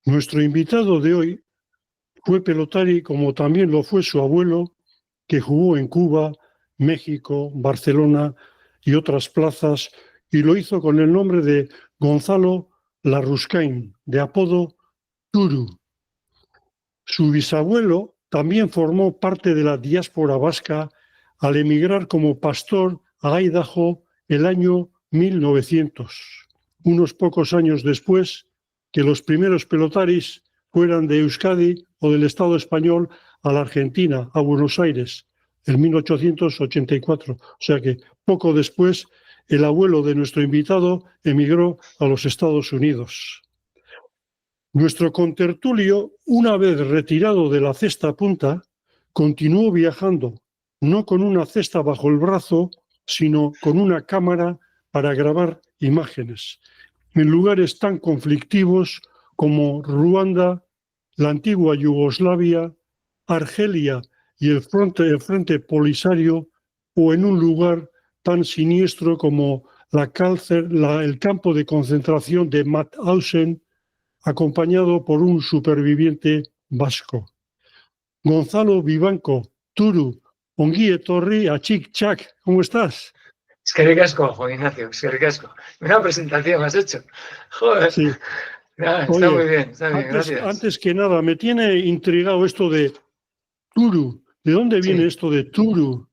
Nuestro invitado de hoy fue pelotari como también lo fue su abuelo, que jugó en Cuba, México, Barcelona y otras plazas, y lo hizo con el nombre de Gonzalo Larruscain, de apodo Turu. Su bisabuelo también formó parte de la diáspora vasca al emigrar como pastor a Idaho el año 1900, unos pocos años después que los primeros pelotaris fueran de Euskadi o del Estado español a la Argentina, a Buenos Aires, en 1884. O sea que poco después el abuelo de nuestro invitado emigró a los Estados Unidos. Nuestro contertulio, una vez retirado de la cesta punta, continuó viajando, no con una cesta bajo el brazo, sino con una cámara para grabar imágenes, en lugares tan conflictivos como Ruanda, la antigua Yugoslavia, Argelia y el frente Polisario, o en un lugar tan siniestro como el campo de concentración de Mauthausen, acompañado por un superviviente vasco. Gonzalo Vivanco, Turu, ongi etorri, achik chak, ¿cómo estás? Es que ricasco, Juan Ignacio, es que ricasco. Una presentación has hecho. Joder. Sí. Nada, Oye, está muy bien, gracias. Antes que nada, me tiene intrigado esto de Turu. ¿De dónde viene esto de Turu?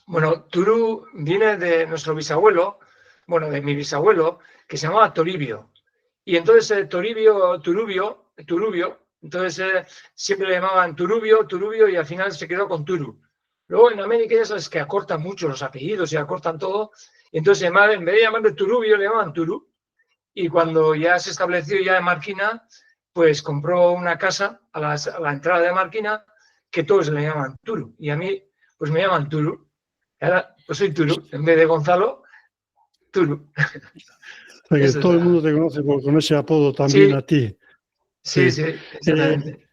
Bueno, Turu viene de nuestro bisabuelo, bueno, de mi bisabuelo, que se llamaba Toribio. Y entonces Turubio, entonces siempre le llamaban Turubio, y al final se quedó con Turu. Luego en América ya sabes que acortan mucho los apellidos y acortan todo. Y entonces en vez de llamarle Turubio, le llamaban Turu. Y cuando ya se estableció ya en Marquina, pues compró una casa a la entrada de Marquina que todos le llaman Turu. Y a mí, pues me llaman Turu. Y ahora, pues soy Turu. En vez de Gonzalo, Turu. O sea que todo el mundo te conoce con ese apodo también a ti. Sí, exactamente.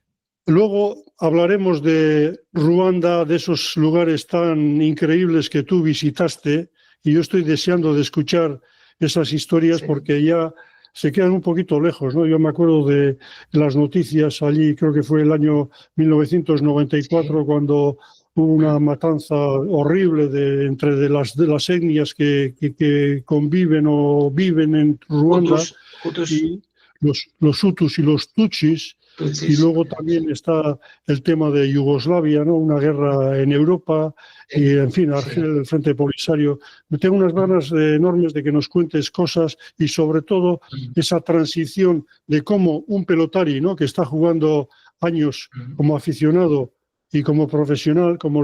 Luego hablaremos de Ruanda, de esos lugares tan increíbles que tú visitaste, y yo estoy deseando de escuchar esas historias porque ya se quedan un poquito lejos, ¿no? Yo me acuerdo de las noticias allí, creo que fue el año 1994, cuando hubo una matanza horrible entre las etnias que conviven o viven en Ruanda, Hutus. y los Hutus y los Tutsis. Y luego también está el tema de Yugoslavia, ¿no? Una guerra en Europa y, en fin, Argelia, el Frente Polisario. Me tengo unas ganas enormes de que nos cuentes cosas y, sobre todo, esa transición de cómo un pelotari, ¿no?, que está jugando años como aficionado y como profesional, como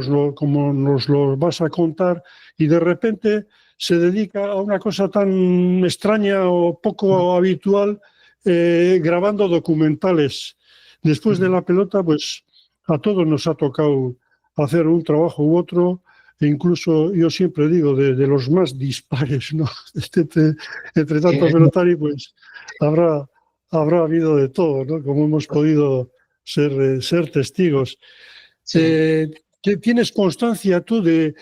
nos lo vas a contar, y de repente se dedica a una cosa tan extraña o poco habitual, grabando documentales. Después de la pelota, pues a todos nos ha tocado hacer un trabajo u otro, e incluso yo siempre digo de los más dispares, ¿no? Entre tanto pelotari, pues habrá habido de todo, ¿no? Como hemos podido ser testigos. ¿Tienes constancia tú de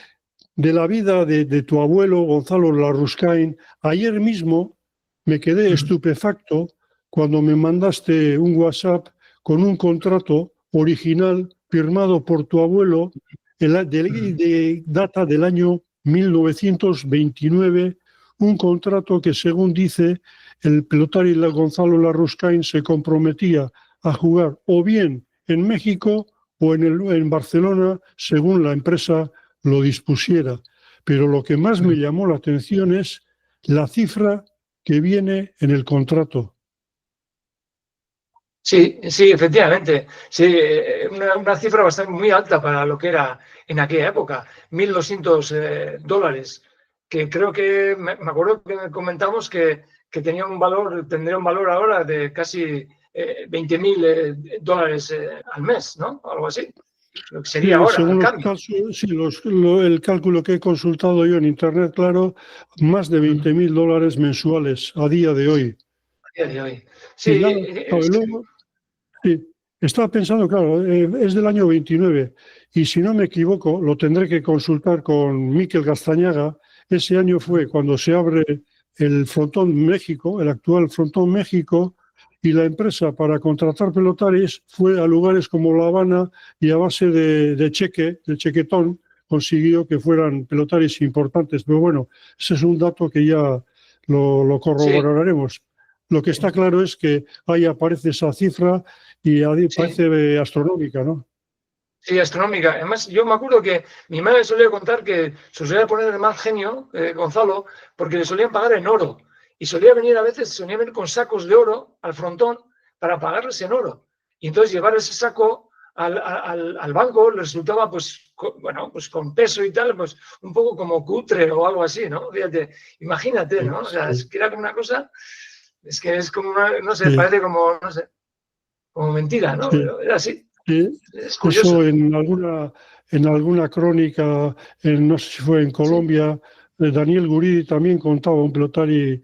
la vida de tu abuelo Gonzalo Larruscain? Ayer mismo me quedé estupefacto cuando me mandaste un WhatsApp con un contrato original firmado por tu abuelo, de data del año 1929, un contrato que, según dice el pelotari Gonzalo Larruscain, se comprometía a jugar o bien en México o en Barcelona, según la empresa lo dispusiera. Pero lo que más me llamó la atención es la cifra que viene en el contrato. Sí, efectivamente. Sí, una cifra bastante muy alta para lo que era en aquella época, $1.200, que creo que, me acuerdo que comentamos que tendría un valor ahora de casi $20.000 al mes, ¿no? Algo así. Lo que sería ahora, según el cambio. el cálculo que he consultado yo en Internet, claro, más de $20.000 mensuales a día de hoy. A día de hoy. Sí, luego, sí, estaba pensando, claro, es del año 29, y si no me equivoco, lo tendré que consultar con Miquel Gastañaga. Ese año fue cuando se abre el Frontón México, el actual Frontón México, y la empresa para contratar pelotaris fue a lugares como La Habana y a base de chequetón, consiguió que fueran pelotaris importantes. Pero bueno, ese es un dato que ya lo Sí, corroboraremos. Lo que está claro es que ahí aparece esa cifra y ahí sí. parece astronómica, ¿no? Sí, astronómica. Además, yo me acuerdo que mi madre solía contar que se solía poner de mal genio, Gonzalo, porque le solían pagar en oro. Y solía venir a veces, solía venir con sacos de oro al frontón para pagarles en oro. Y entonces llevar ese saco al banco le resultaba, pues, bueno, pues con peso y tal, pues un poco como cutre o algo así, ¿no? Fíjate, imagínate, ¿no? O sea, es que era como una cosa, es que es como una, no sé, Sí, parece como, no sé, como mentira, ¿no? sí. Pero era así, es Eso curioso. en alguna crónica, no sé si fue en Sí, Colombia, Daniel Guridi también contaba un pelotari,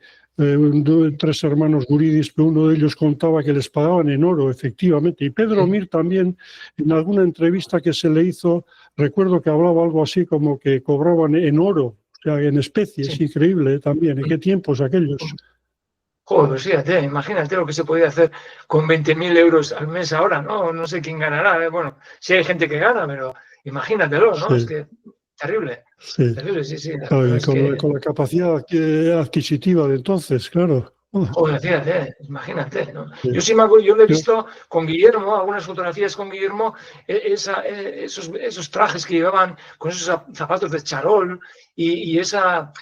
tres hermanos Guridis, pero uno de ellos contaba que les pagaban en oro, efectivamente. Y Pedro sí. Mir también, en alguna entrevista que se le hizo, recuerdo que hablaba algo así como que cobraban en oro, o sea, en especies, Sí. increíble también. ¿En qué tiempos aquellos? Joder, pues fíjate, imagínate lo que se podía hacer con 20.000 euros al mes ahora, ¿no? No sé quién ganará, bueno, sí hay gente que gana, pero imagínatelo, ¿no? Es Sí, que sí. terrible, sí, sí, la Claro, verdad y es que, con la capacidad adquisitiva de entonces, claro. joder, fíjate, imagínate, ¿no? Sí. Yo sí me acuerdo, yo lo he Yo- visto con Guillermo, algunas fotografías con Guillermo, esos trajes que llevaban con esos zapatos de charol y esos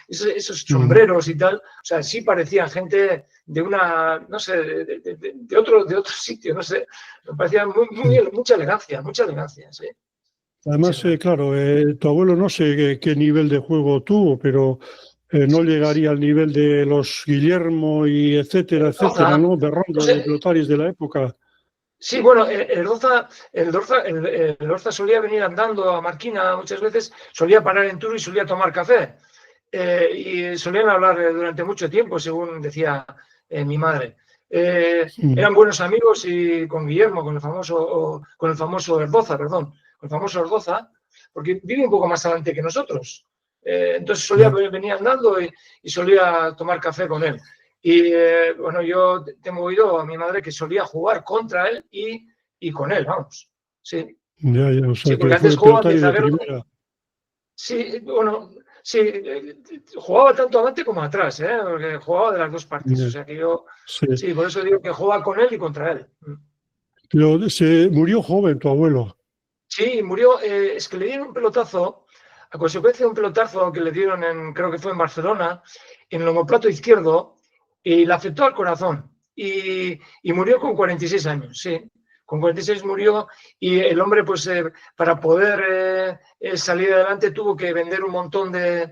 mm, sombreros y tal, o sea, sí parecían gente de una, no sé, de otro sitio, no sé, me parecía sí. mucha elegancia, sí, mucha Además, elegancia. claro, tu abuelo no sé qué nivel de juego tuvo, pero no llegaría al nivel de los Guillermo y etcétera, Roza, ¿no? no Berrondo de sé, pelotaris de la época. sí, bueno, el Orza solía venir andando a Marquina muchas veces, solía parar en Turo y solía tomar café. Y solían hablar durante mucho tiempo, según decía mi madre. Mm, Eran buenos amigos y con Guillermo, con el famoso Ordoza, perdón, con el famoso Ordoza, porque vive un poco más adelante que nosotros. Entonces solía ya, venir andando y solía tomar café con él. Y bueno, yo tengo oído a mi madre que solía jugar contra él y con él, vamos. Sí, ya, o sí, sea porque que antes fue jugaba de pelotari de zaguero. primera. Sí, bueno, sí, jugaba tanto adelante como atrás, ¿eh? Porque jugaba de las dos partes. O Ya, sea que yo, sí. sí, por eso digo que jugaba con él y contra él. Pero se murió joven tu abuelo. Sí, murió, es que le dieron un pelotazo, a consecuencia de un pelotazo que le dieron creo que fue en Barcelona, en el omoplato izquierdo, y le afectó al corazón. Y murió con 46 años, sí. Con 46 murió y el hombre, pues, para poder salir adelante tuvo que vender un montón de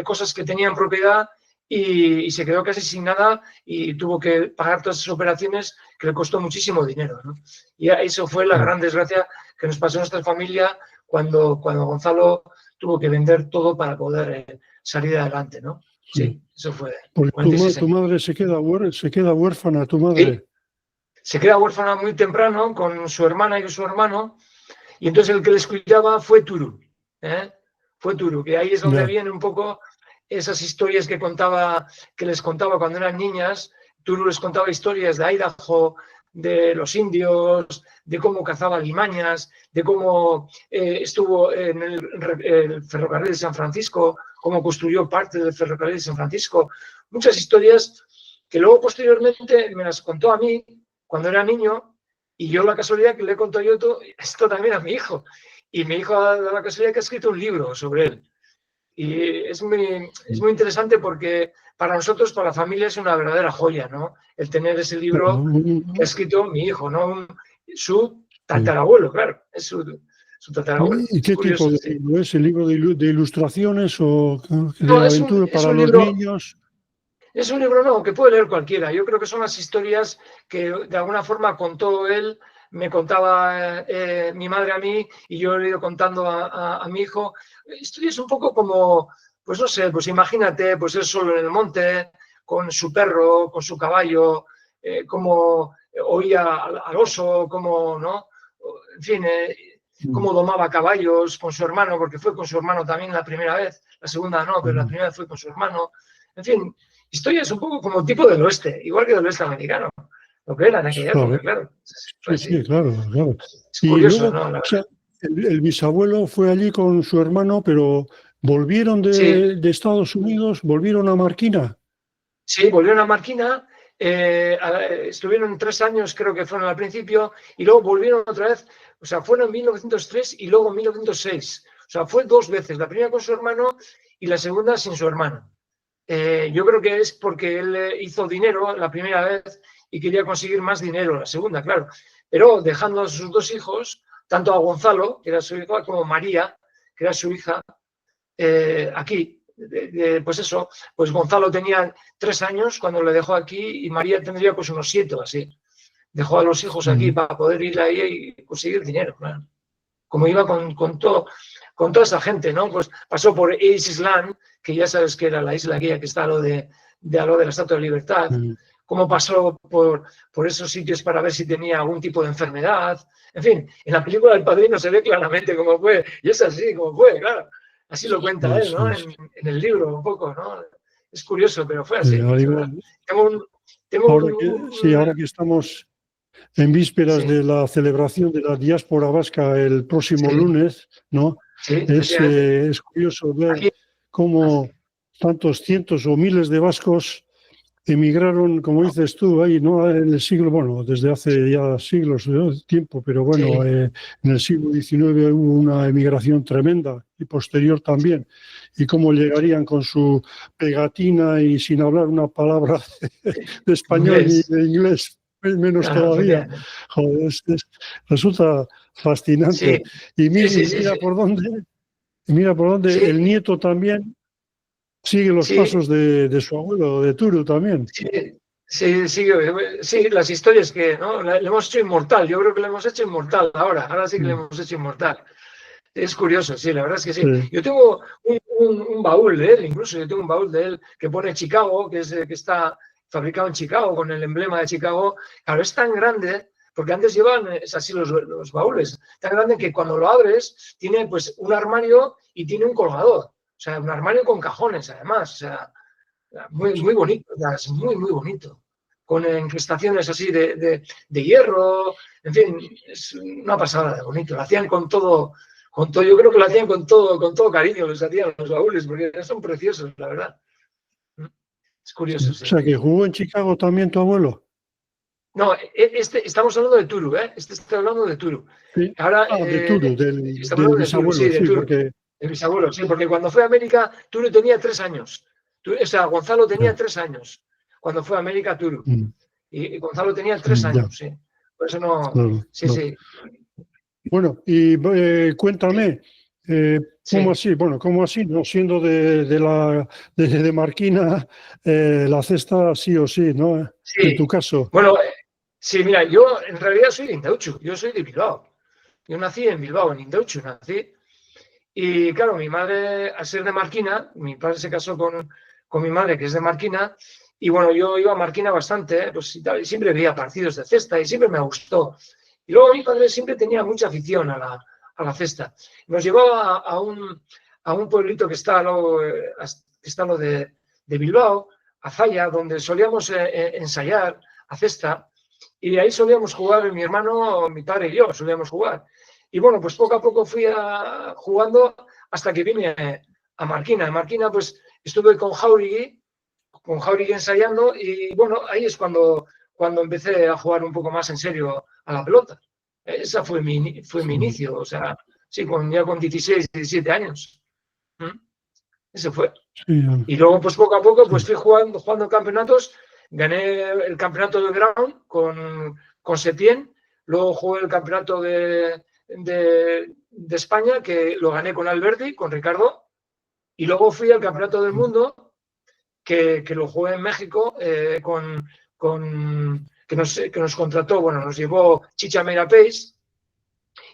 cosas que tenía en propiedad y se quedó casi sin nada y tuvo que pagar todas esas operaciones que le costó muchísimo dinero, ¿no? Y eso fue la Mm, gran desgracia que nos pasó a nuestra familia cuando Gonzalo tuvo que vender todo para poder salir adelante, ¿no? sí. Sí, eso fue Porque 46 tu años. madre se queda huérfana, tu Sí, madre. se queda huérfana muy temprano con su hermana y su hermano, y entonces el que les cuidaba fue Turu, ¿eh? Fue Turu, que ahí es donde Ya. vienen un poco esas historias que les contaba cuando eran niñas. Turu les contaba historias de Idaho, de los indios, de cómo cazaba limañas, de cómo estuvo en el ferrocarril de San Francisco, cómo construyó parte del ferrocarril de San Francisco. Muchas historias que luego posteriormente me las contó a mí cuando era niño y yo la casualidad que le he contado yo esto también a mi hijo. Y mi hijo ha dado la casualidad que ha escrito un libro sobre él. Y es muy interesante porque para nosotros, para la familia, es una verdadera joya, ¿no? El tener ese libro que ha escrito mi hijo, ¿no? Su Sí. tatarabuelo, claro, es su tatarabuelo. ¿Y Es qué tipo curioso, de sí. libro es? ¿El libro de ilustraciones o de No, es un, aventura es para un los libro niños? Es un libro no, que puede leer cualquiera. Yo creo que son las historias que de alguna forma contó él, me contaba mi madre a mí y yo le he ido contando a mi hijo. Historias un poco como, pues no sé, pues imagínate, pues él solo en el monte, con su perro, con su caballo, como oía al oso, como, ¿no? En fin, Mm, cómo domaba caballos con su hermano, porque fue con su hermano también la primera vez, la segunda no, pero la mm, primera vez fue con su hermano. En fin, historias un poco como tipo del oeste, igual que del oeste americano. lo que era en aquella época, claro. claro. Sí, Pues sí, sí, claro, claro. es Y curioso, luego, ¿no? o sea, el bisabuelo fue allí con su hermano, pero volvieron Sí, de Estados Unidos, volvieron a Marquina. sí, volvieron a Marquina, estuvieron 3 años, creo que fueron al principio, y luego volvieron otra vez, o sea, fueron en 1903 y luego en 1906. O sea, fue 2 veces, la primera con su hermano y la segunda sin su hermano. Yo creo que es porque él hizo dinero la primera vez y quería conseguir más dinero la segunda, claro. Pero dejando a sus 2 hijos, tanto a Gonzalo, que era su hijo, como María, que era su hija, aquí. Pues eso, pues Gonzalo tenía 3 años cuando le dejó aquí y María tendría pues unos 7 o así. Dejó a los hijos aquí Mm, para poder ir ahí y conseguir dinero, claro. Como iba con toda esa gente, ¿no? Pues pasó por Ace Island, que ya sabes que era la isla aquella que está a lo de la Estatua de Libertad, mm. cómo pasó por esos sitios para ver si tenía algún tipo de enfermedad. En fin, en la película El Padrino se ve claramente cómo fue, y es así como fue, claro. Así lo cuenta él, Eso ¿no? es. En el libro, un poco, ¿no? Es curioso, pero fue así, Al es verdad. igual, Tengo un, tengo ahora que, sí, ahora que estamos en vísperas sí, de la celebración de la diáspora vasca el próximo sí, lunes, ¿no? sí, efectivamente. Es curioso ver Aquí, cómo tantos cientos o miles de vascos emigraron, como dices tú, ahí, ¿no? En el siglo, bueno, desde hace ya siglos de tiempo, pero bueno, sí, en el siglo XIX hubo una emigración tremenda y posterior también. Y cómo llegarían con su pegatina y sin hablar una palabra de español ni inglés, de inglés, menos claro, todavía. efectivamente. Joder, resulta Sí, fascinante. sí, sí, Y sí, sí, mira por dónde sí, el nieto también sigue los sí, pasos de su abuelo, de Turu también. sí, sí, sí, sí, las historias que, ¿no? Le hemos hecho inmortal, yo creo que le hemos hecho inmortal ahora sí que le Mm, hemos hecho inmortal. Es curioso, sí, la verdad es que sí. sí. Yo tengo un baúl de él, incluso yo tengo un baúl de él que pone Chicago, que está fabricado en Chicago, con el emblema de Chicago. Claro, es tan grande, porque antes llevaban, es así los baúles, tan grande que cuando lo abres tiene pues un armario y tiene un colgador. O sea, un armario con cajones, además. O sea, muy, muy bonito, es muy, muy bonito. Con incrustaciones así de hierro, en fin, es una pasada de bonito. Lo hacían con todo, yo creo que lo hacían con todo cariño, los hacían los baúles, porque son preciosos, la verdad. Es Sí. curioso, O sí. sea, que jugó en Chicago también tu abuelo. No, estamos hablando de Turu, ¿eh? Está hablando de Turu. Sí. Ahora, Ah, de Turu, estamos del hablando de Turu, sí, bisabuelo, de sí, Turu. porque De mis abuelos, sí, porque cuando fue a América, Turu tenía 3 años. O sea, Gonzalo tenía ya, 3 años cuando fue a América Turu. mm, Y Gonzalo tenía tres ya, años, sí. Por eso no. claro, Sí, claro. sí, Bueno, y cuéntame, ¿cómo sí. así? Bueno, ¿cómo así? No siendo de Marquina, la cesta sí o sí, ¿no? En tu Sí. caso. Bueno, sí, mira, yo en realidad soy de Indauchu, yo soy de Bilbao. Yo nací en Bilbao, en Indauchu nací. Y claro, mi madre, al ser de Marquina, mi padre se casó con mi madre, que es de Marquina, y bueno, yo iba a Marquina bastante, pues y siempre veía partidos de cesta y siempre me gustó. Y luego mi padre siempre tenía mucha afición a la cesta. Nos llevaba a un pueblito que está a lo de Bilbao, a Zaya, donde solíamos ensayar a cesta, y ahí solíamos jugar mi hermano, mi padre y yo, solíamos jugar. Y bueno, pues poco a poco fui jugando hasta que vine a Marquina. En Marquina pues estuve con Jauregui ensayando y bueno, ahí es cuando empecé a jugar un poco más en serio a la pelota. Esa fue mi Mm, inicio, o sea, sí, ya con 16, 17 años. ¿Mm? Ese fue. sí, ya, Y luego, pues poco a poco, pues sí. fui jugando campeonatos. Gané el campeonato de ground con Setién. Luego jugué el campeonato de España, que lo gané con Alberti, con Ricardo. Y luego fui al campeonato del mundo, que lo jugué en México, que nos contrató, bueno, nos llevó Chicha Meira Pace.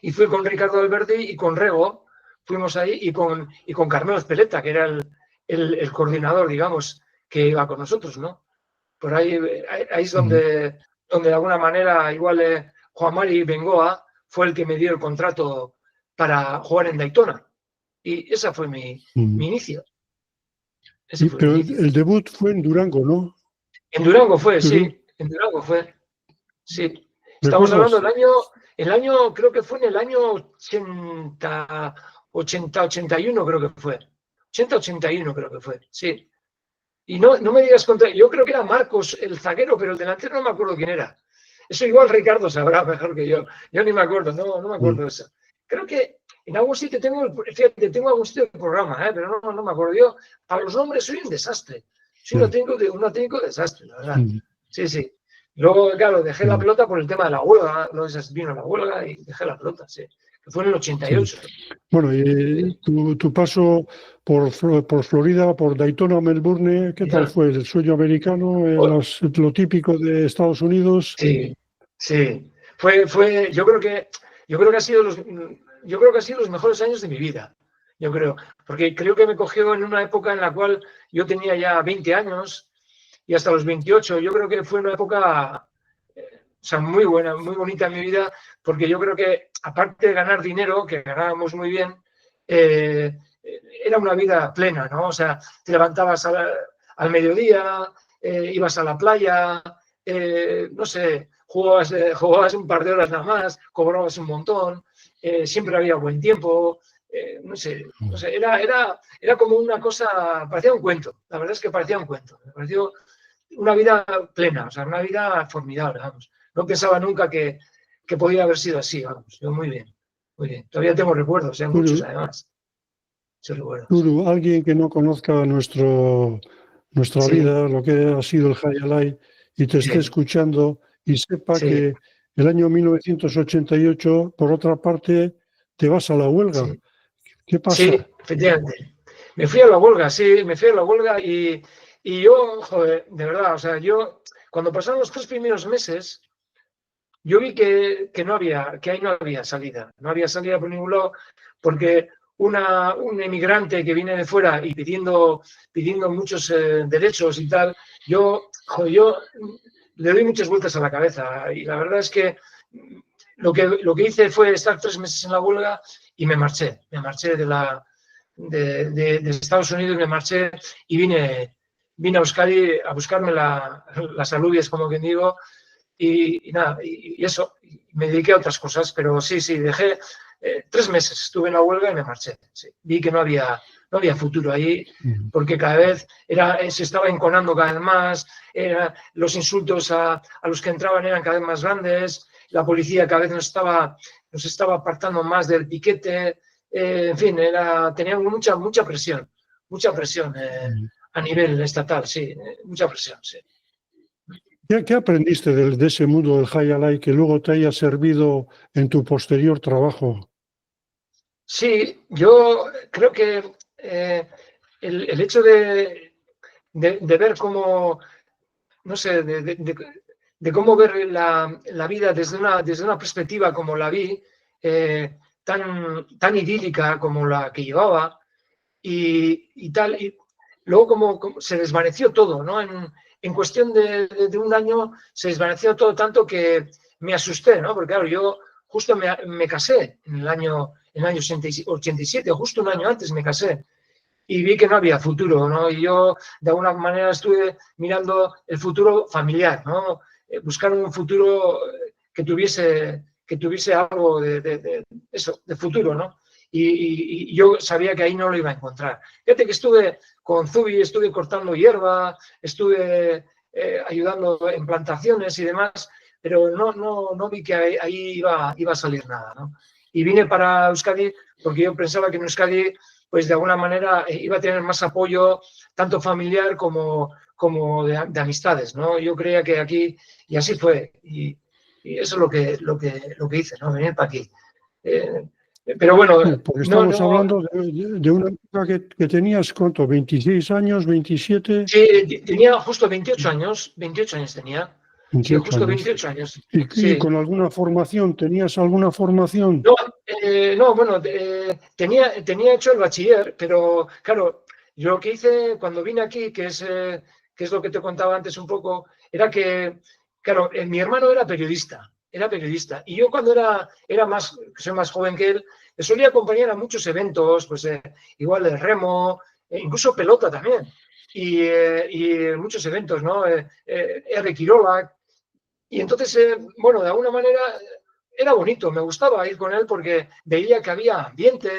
Y fui con Ricardo Alberti y con Rego. Fuimos ahí y con Carmelo Espeleta, que era el coordinador, digamos, que iba con nosotros, ¿no? Por ahí es Mm, donde de alguna manera igual Juan Mari Bengoa fue el que me dio el contrato para jugar en Daytona. Y ese fue mm. mi inicio. Ese fue mi Pero inicio. el debut fue en Durango, ¿no? En Durango fue, Turu. sí. En Durango fue. sí. Estamos ¿Recuerdas? hablando el año, creo que fue en el año 81 creo que fue. 81 creo que fue, sí. Y no me digas contra, yo creo que era Marcos el zaguero, pero el delantero no me acuerdo quién era. Eso igual Ricardo sabrá mejor que yo. Yo ni me acuerdo, no me acuerdo de eso. Creo que en algún sitio tengo algún sitio del programa, pero no me acuerdo. Yo, para los nombres soy un desastre. Soy un auténtico desastre, la verdad. Sí, sí. Luego, claro, dejé la pelota por el tema de la huelga. Luego vino la huelga y dejé la pelota, sí. Que fue en el 88. Sí. Bueno, y tu paso por Florida, por Daytona, Melbourne, ¿qué tal fue? ¿El sueño americano? ¿Lo típico de Estados Unidos? Sí, sí. Yo creo que ha sido los mejores años de mi vida. Yo creo, porque creo que me cogió en una época en la cual yo tenía ya 20 años y hasta los 28. Yo creo que fue una época, muy buena, muy bonita en mi vida, porque yo creo que aparte de ganar dinero, que ganábamos muy bien, era una vida plena, ¿no? O sea, te levantabas al mediodía, ibas a la playa, no sé, jugabas un par de horas nada más, cobrabas un montón, siempre había buen tiempo, no sé, era como una cosa, parecía un cuento, la verdad es que parecía un cuento, me pareció una vida plena, o sea, una vida formidable, vamos. No pensaba nunca que podía haber sido así, vamos, yo muy bien, muy bien. Todavía tengo recuerdos, muchos además, muchos recuerdos. Alguien que no conozca nuestra Sí, vida, lo que ha sido el High Alive, y te esté sí, escuchando y sepa sí, que el año 1988, por otra parte, te vas a la huelga. sí. ¿Qué Sí, pasa? efectivamente. Me fui a la huelga, sí, me fui a la huelga y yo, joder, de verdad, o sea, yo, cuando pasaron los 3 primeros meses, yo vi que ahí no había salida. No había salida por ningún lado, porque un emigrante que viene de fuera y pidiendo muchos derechos y tal, joder, yo le doy muchas vueltas a la cabeza. Y la verdad es que lo que hice fue estar 3 meses en la huelga y me marché. Me marché de Estados Unidos, me marché y vine a Euskadi a buscarme las alubias, como quien digo, y nada, y eso, me dediqué a otras cosas, pero sí, dejé 3 meses, estuve en la huelga y me marché. Sí. Vi que no había futuro ahí, porque cada vez se estaba enconando cada vez más, los insultos a los que entraban eran cada vez más grandes, la policía cada vez nos estaba apartando más del piquete, en fin, tenía mucha presión a nivel estatal, sí, mucha presión, sí. ¿Qué aprendiste de ese mundo del High Alive que luego te haya servido en tu posterior trabajo? Sí, yo creo que el hecho de ver cómo, no sé, de cómo ver la vida desde una perspectiva como la vi, tan idílica como la que llevaba, y tal, y luego como se desvaneció todo, ¿no? En cuestión de un año se desvaneció todo tanto que me asusté, ¿no? Porque claro, yo justo me casé en el año 87, justo un año antes me casé, y vi que no había futuro, ¿no? Y yo de alguna manera estuve mirando el futuro familiar, ¿no? Buscar un futuro que tuviese algo de eso, de futuro, ¿no? Y yo sabía que ahí no lo iba a encontrar. Fíjate que estuve con Zubi, estuve cortando hierba, estuve ayudando en plantaciones y demás, pero no vi que ahí iba a salir nada, ¿no? Y vine para Euskadi porque yo pensaba que en Euskadi, pues de alguna manera iba a tener más apoyo, tanto familiar como de amistades, ¿no? Yo creía que aquí, y así fue, y eso es lo que hice, ¿no? Venir para aquí. Pero bueno, Porque estamos hablando de una época que tenías, ¿cuánto? ¿26 años, 27? Sí, tenía justo 28 años, 28 años tenía. Sí, 28 justo años. 28 años. ¿Y Sí. con alguna formación? ¿Tenías alguna formación? No, bueno, tenía hecho el bachiller, pero claro, yo lo que hice cuando vine aquí, que es lo que te contaba antes un poco, era que, claro, mi hermano era periodista, y yo cuando soy más joven que él, le solía acompañar a muchos eventos, pues igual de remo, incluso pelota también, y muchos eventos, ¿no? R. Quiroga. Y entonces, bueno, de alguna manera era bonito, me gustaba ir con él porque veía que había ambiente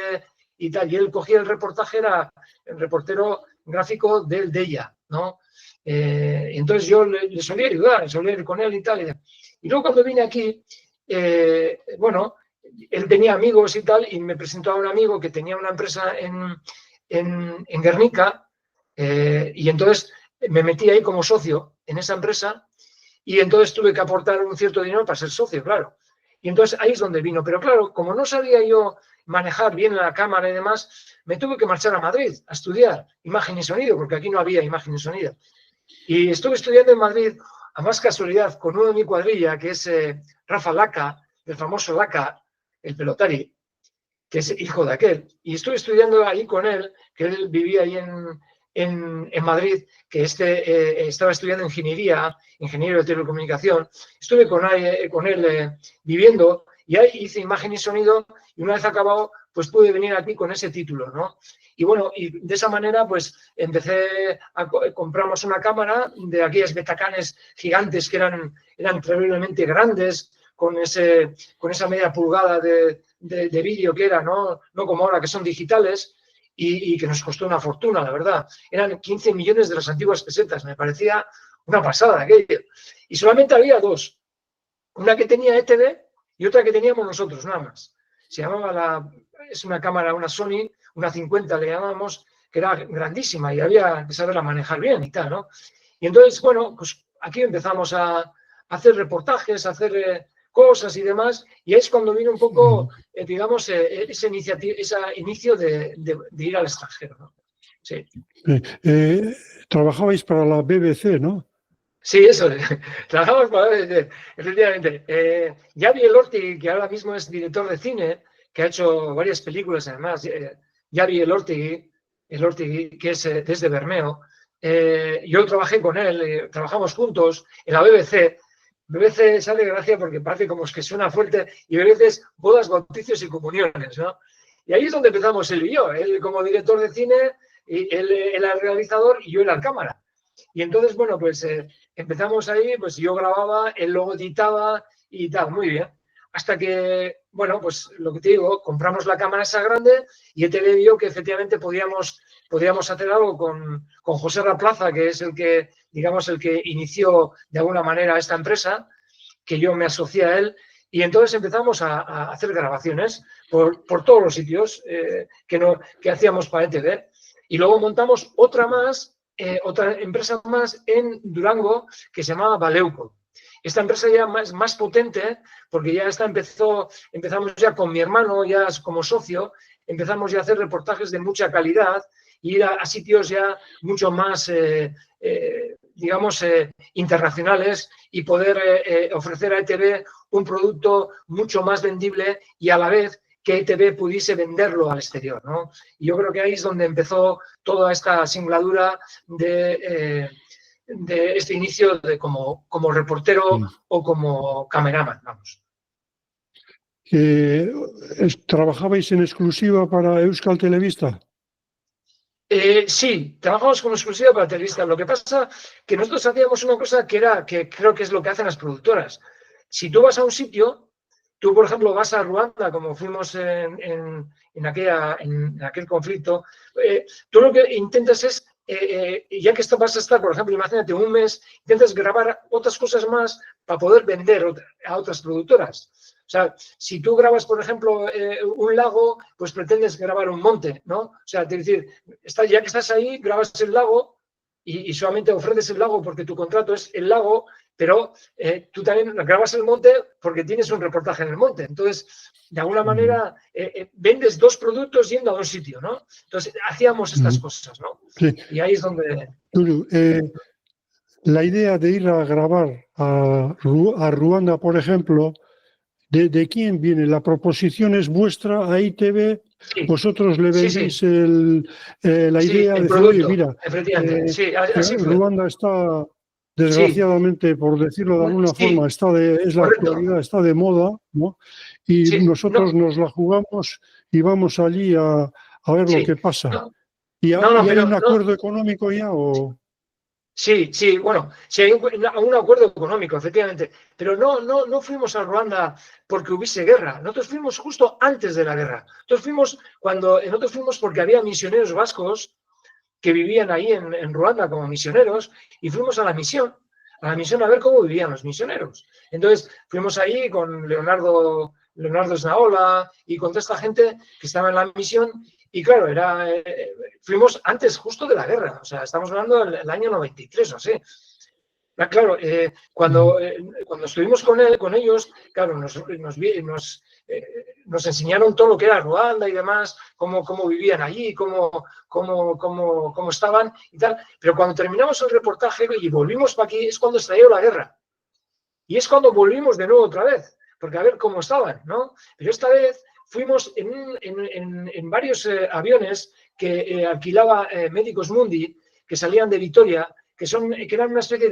y tal. Y él cogía el reportaje, era el reportero gráfico de ella, ¿no? Entonces yo le solía ayudar, solía ir con él y tal. Y luego cuando vine aquí, bueno, él tenía amigos y tal, y me presentó a un amigo que tenía una empresa en Guernica, y entonces me metí ahí como socio en esa empresa, y entonces tuve que aportar un cierto dinero para ser socio, claro. Y entonces ahí es donde vino. Pero claro, como no sabía yo manejar bien la cámara y demás, me tuve que marchar a Madrid a estudiar imagen y sonido, porque aquí no había imagen y sonido. Y estuve estudiando en Madrid, a más casualidad, con uno de mi cuadrilla, que es Rafa Laca, el famoso Laca, el pelotari, que es hijo de aquel. Y estuve estudiando ahí con él, que él vivía ahí en Madrid, que estaba estudiando ingeniería, ingeniero de telecomunicación. Estuve con él viviendo, y ahí hice imagen y sonido, y una vez acabado, pues pude venir aquí con ese título, ¿no? Y bueno, y de esa manera, pues compramos una cámara de aquellas betacanes gigantes que eran terriblemente grandes, con esa media pulgada de vídeo que era, ¿no? No como ahora que son digitales, y que nos costó una fortuna, la verdad. Eran 15 millones de las antiguas pesetas, me parecía una pasada aquello. Y solamente había dos, una que tenía ETV y otra que teníamos nosotros, nada más. Se llamaba es una cámara, una Sony, una 50 le llamamos, que era grandísima y había que saberla manejar bien y tal, ¿no? Y entonces, bueno, pues aquí empezamos a hacer reportajes, a hacer cosas y demás, y es cuando vino un poco, digamos, ese inicio de ir al extranjero, ¿no? Sí. Trabajabais para la BBC, ¿no? Sí, eso, trabajamos para la BBC, efectivamente. Javi Elortegui, que ahora mismo es director de cine, que ha hecho varias películas además, Javi Elortegui, que es desde Bermeo, yo trabajé con él, trabajamos juntos en la BBC. BBC sale gracia porque parece como es que suena fuerte, y a veces bodas, bautizos y comuniones, ¿no? Y ahí es donde empezamos él y yo, él como director de cine, y él era el realizador y yo era la cámara. Y entonces, bueno, pues empezamos ahí, pues yo grababa, él luego editaba y tal, muy bien. Hasta que, bueno, pues lo que te digo, compramos la cámara esa grande y ETV vio que efectivamente podíamos hacer algo con José Raplaza, que es el que, digamos, el que inició de alguna manera esta empresa, que yo me asocié a él, y entonces empezamos a hacer grabaciones por todos los sitios que hacíamos para ETV. Y luego montamos otra empresa más en Durango que se llamaba Valeuco. Esta empresa ya más potente, porque ya empezamos ya con mi hermano, ya como socio, empezamos ya a hacer reportajes de mucha calidad y ir a sitios ya mucho más, digamos, internacionales, y poder ofrecer a ETV un producto mucho más vendible y a la vez que ETV pudiese venderlo al exterior, ¿no? Y yo creo que ahí es donde empezó toda esta singladura de este inicio como reportero o como cameraman, vamos. ¿Trabajabais en exclusiva para Euskal Telebista? Sí, trabajamos como exclusiva para Televista. Lo que pasa que nosotros hacíamos una cosa que creo que es lo que hacen las productoras. Si tú vas a un sitio, tú, por ejemplo, vas a Ruanda, como fuimos en aquel conflicto, tú lo que intentas es, ya que vas a estar, por ejemplo, imagínate un mes, intentas grabar otras cosas más para poder vender a otras productoras. O sea, si tú grabas, por ejemplo, un lago, pues pretendes grabar un monte, ¿no? O sea, es decir, ya que estás ahí, grabas el lago y solamente ofreces el lago porque tu contrato es el lago, pero tú también grabas el monte porque tienes un reportaje en el monte. Entonces, de alguna manera, vendes dos productos yendo a un sitio, ¿no? Entonces, hacíamos estas cosas, ¿no? Sí. Y ahí es donde... La idea de ir a grabar a Ruanda, por ejemplo, ¿de quién viene? ¿La proposición es vuestra a ITV? Sí. ¿Vosotros le vendéis sí. la idea de decir, oye, mira, Ruanda está, desgraciadamente, por decirlo de alguna forma, es la actualidad, está de moda, ¿no? Y nosotros nos la jugamos y vamos allí a ver lo que pasa. ¿Y hay un acuerdo económico ya o...? Sí, sí, bueno, sí hay un acuerdo económico, efectivamente, pero no fuimos a Ruanda porque hubiese guerra. Nosotros fuimos justo antes de la guerra. Nosotros fuimos porque había misioneros vascos que vivían ahí en Ruanda como misioneros y fuimos a la misión a ver cómo vivían los misioneros. Entonces fuimos ahí con Leonardo Snaola y con toda esta gente que estaba en la misión y claro, fuimos antes justo de la guerra, o sea, estamos hablando del año 93 o así. Claro, cuando estuvimos con ellos, claro, nos enseñaron todo lo que era Ruanda y demás, cómo vivían allí, cómo estaban y tal. Pero cuando terminamos el reportaje y volvimos para aquí, es cuando estalló la guerra. Y es cuando volvimos de nuevo otra vez, porque a ver cómo estaban, ¿no? Pero esta vez fuimos en varios aviones que alquilaba Médicos Mundi, que salían de Vitoria, que eran una especie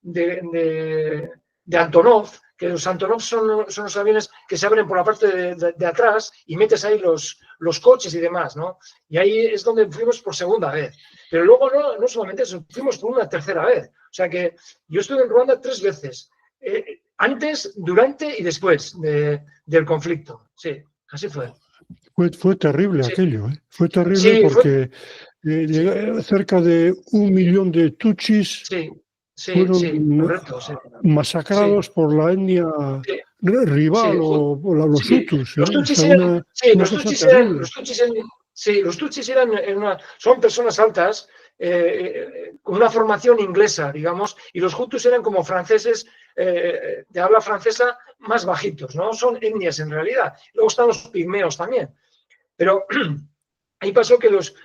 de Antonov, que los Antonov son los aviones que se abren por la parte de atrás y metes ahí los coches y demás, ¿no? Y ahí es donde fuimos por segunda vez. Pero luego no solamente eso, fuimos por una tercera vez. O sea que yo estuve en Ruanda 3 veces, antes, durante y después del conflicto. Sí, así fue. Fue terrible Sí, aquello, ¿eh? Fue terrible sí, porque sí, cerca de 1 millón de tutsis sí, fueron correcto. Sí, sí, masacrados por la etnia sí. rival Sí, o los sí, hutus, ¿eh? los O sea, tutsis eran, sí, una cosa terrible. los tutsis son personas altas con una formación inglesa, digamos, y los hutus eran como franceses de habla francesa más bajitos, ¿no? Son etnias en realidad. Luego están los pigmeos también. Pero ahí pasó que los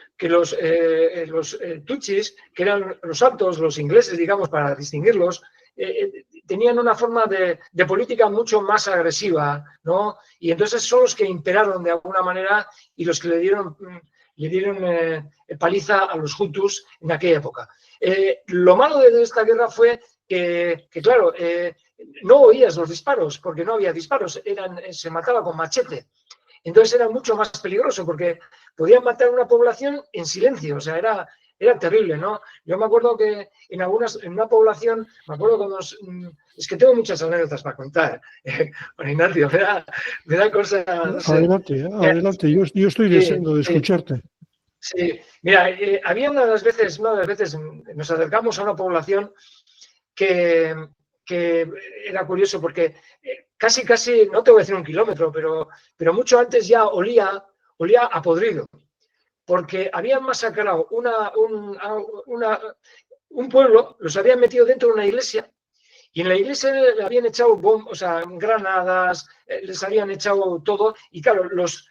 tutsis, que eran los altos, los ingleses, digamos, para distinguirlos, tenían una forma de política mucho más agresiva, ¿no? Y entonces son los que imperaron de alguna manera y los que le dieron paliza a los hutus en aquella época. Lo malo de esta guerra fue que claro, no oías los disparos, porque no había disparos, se mataba con machete. Entonces era mucho más peligroso porque podían matar a una población en silencio, o sea, era terrible, ¿no? Yo me acuerdo que en una población, me acuerdo cuando es que tengo muchas anécdotas para contar, Juan Ignacio, me da cosa, no sé. Adelante, adelante, yo estoy Sí, deseando de sí, escucharte. sí. Mira, había una de las veces nos acercamos a una población que, que era curioso porque casi, no te voy a decir 1 kilómetro, pero mucho antes ya olía a podrido, porque habían masacrado un pueblo, los habían metido dentro de una iglesia y en la iglesia le habían echado granadas, les habían echado todo y claro, los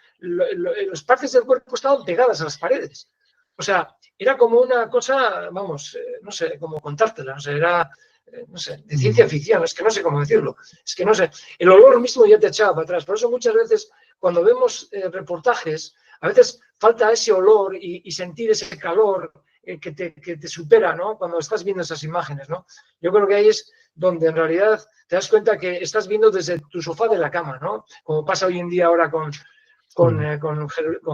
partes del cuerpo estaban pegadas a las paredes. O sea, era como una cosa, vamos, no sé cómo contártela, o sea, era, no sé, de ciencia ficción, es que no sé cómo decirlo, es que no sé, el olor mismo ya te echaba para atrás. Por eso muchas veces cuando vemos reportajes, a veces falta ese olor y sentir ese calor que te supera, ¿no? Cuando estás viendo esas imágenes, ¿no? Yo creo que ahí es donde en realidad te das cuenta que estás viendo desde tu sofá de la cama, ¿no? Como pasa hoy en día ahora con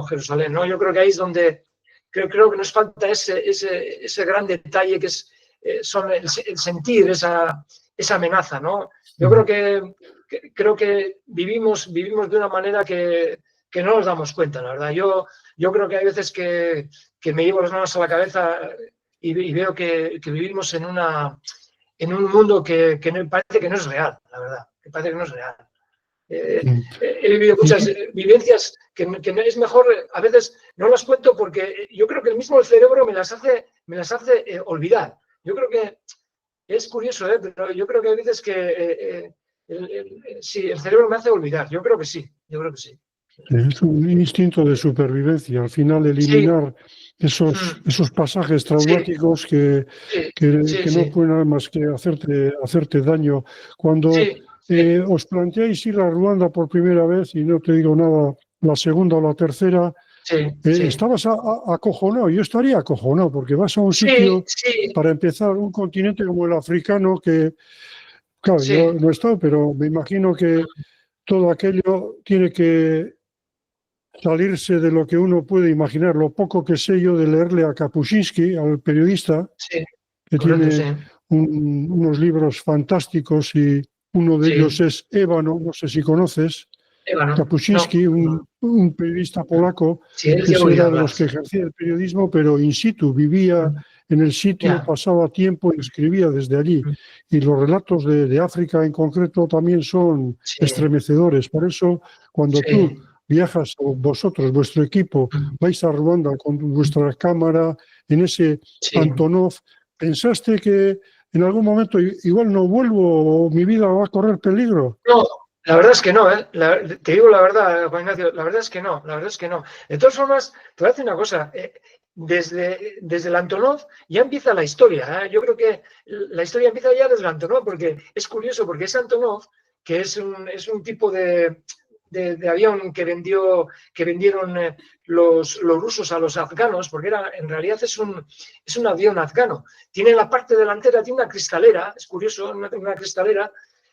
Jerusalén, ¿no? Yo creo que ahí es donde creo que nos falta ese gran detalle que es el sentir esa amenaza, ¿no? Yo creo que vivimos de una manera que no nos damos cuenta, la verdad. Yo creo que hay veces que me llevo las manos a la cabeza y veo que vivimos en un mundo que parece que no es real, la verdad, que parece que no es real. He vivido muchas vivencias que es mejor, a veces no las cuento porque yo creo que el mismo cerebro me las hace olvidar. Yo creo que es curioso, pero yo creo que hay veces que sí, el cerebro me hace olvidar. Yo creo que sí, Es un instinto de supervivencia, al final Sí, eliminar esos pasajes sí, traumáticos sí, sí, que no sí, pueden nada más que hacerte daño. Cuando sí, sí, os planteáis ir a Ruanda por primera vez, y no te digo nada, la segunda o la tercera, sí, sí, estabas acojonado, yo estaría acojonado, porque vas a un sí, sitio, sí, para empezar, un continente como el africano, que, claro, yo sí, no he estado, pero me imagino que todo aquello tiene que salirse de lo que uno puede imaginar. Lo poco que sé yo de leerle a Kapuscinski, al periodista, sí, que correcto, sí. tiene unos libros fantásticos y uno de ellos es Ébano, no sé si conoces, Kapuściński, no. un periodista polaco, Sí, él que ya oí era de hablar, los que sí. ejercía el periodismo, pero in situ, vivía en el sitio, Ya. pasaba tiempo y escribía desde allí. Y los relatos de África en concreto también son Sí, estremecedores. Por eso, cuando tú sí. viajas, o vosotros, vuestro equipo, vais a Ruanda con vuestra cámara en ese Sí. Antonov, ¿pensaste que en algún momento igual no vuelvo o mi vida va a correr peligro? No, la verdad es que no, ¿eh? Te digo la verdad, Juan Ignacio, la verdad es que no, la verdad es que no. De todas formas, te voy a decir una cosa, desde el Antonov ya empieza la historia, ¿eh? Yo creo que la historia empieza ya desde el Antonov, porque es curioso, porque ese Antonov, que es un tipo de avión que vendieron los rusos a los afganos, porque en realidad es un avión afgano. Tiene la parte delantera, tiene una cristalera, es curioso, una cristalera,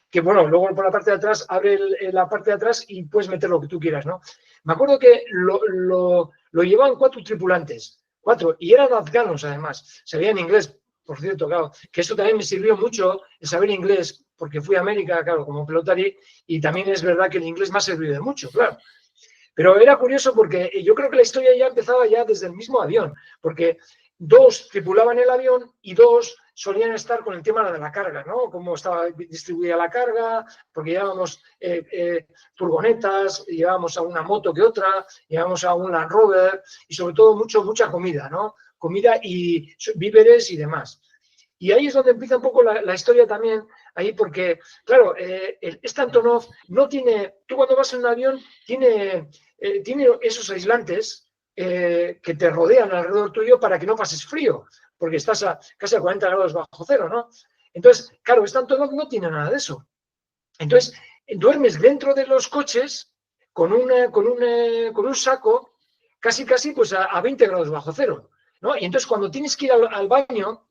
que bueno, luego por la parte de atrás abre la parte de atrás y puedes meter lo que tú quieras, ¿no? Me acuerdo que lo llevaban 4 tripulantes, 4, y eran afganos además, sabían inglés, por cierto, claro, que esto también me sirvió mucho, el saber inglés, porque fui a América, claro, como pelotari, y también es verdad que el inglés me ha servido de mucho, claro. Pero era curioso porque yo creo que la historia ya empezaba ya desde el mismo avión, porque 2 tripulaban el avión y 2 solían estar con el tema de la carga, ¿no? Cómo estaba distribuida la carga, porque llevábamos furgonetas, llevábamos a una moto que otra, llevábamos a un Land Rover y sobre todo mucha comida, ¿no? Comida y víveres y demás. Y ahí es donde empieza un poco la historia también, ahí porque, claro, este Antonov no tiene, tú cuando vas en un avión, tiene esos aislantes que te rodean alrededor tuyo para que no pases frío, porque estás a casi a 40 grados bajo cero, ¿no? Entonces, claro, este Antonov no tiene nada de eso. Entonces, duermes dentro de los coches con un saco casi pues a 20 grados bajo cero, ¿no? Y entonces cuando tienes que ir al baño,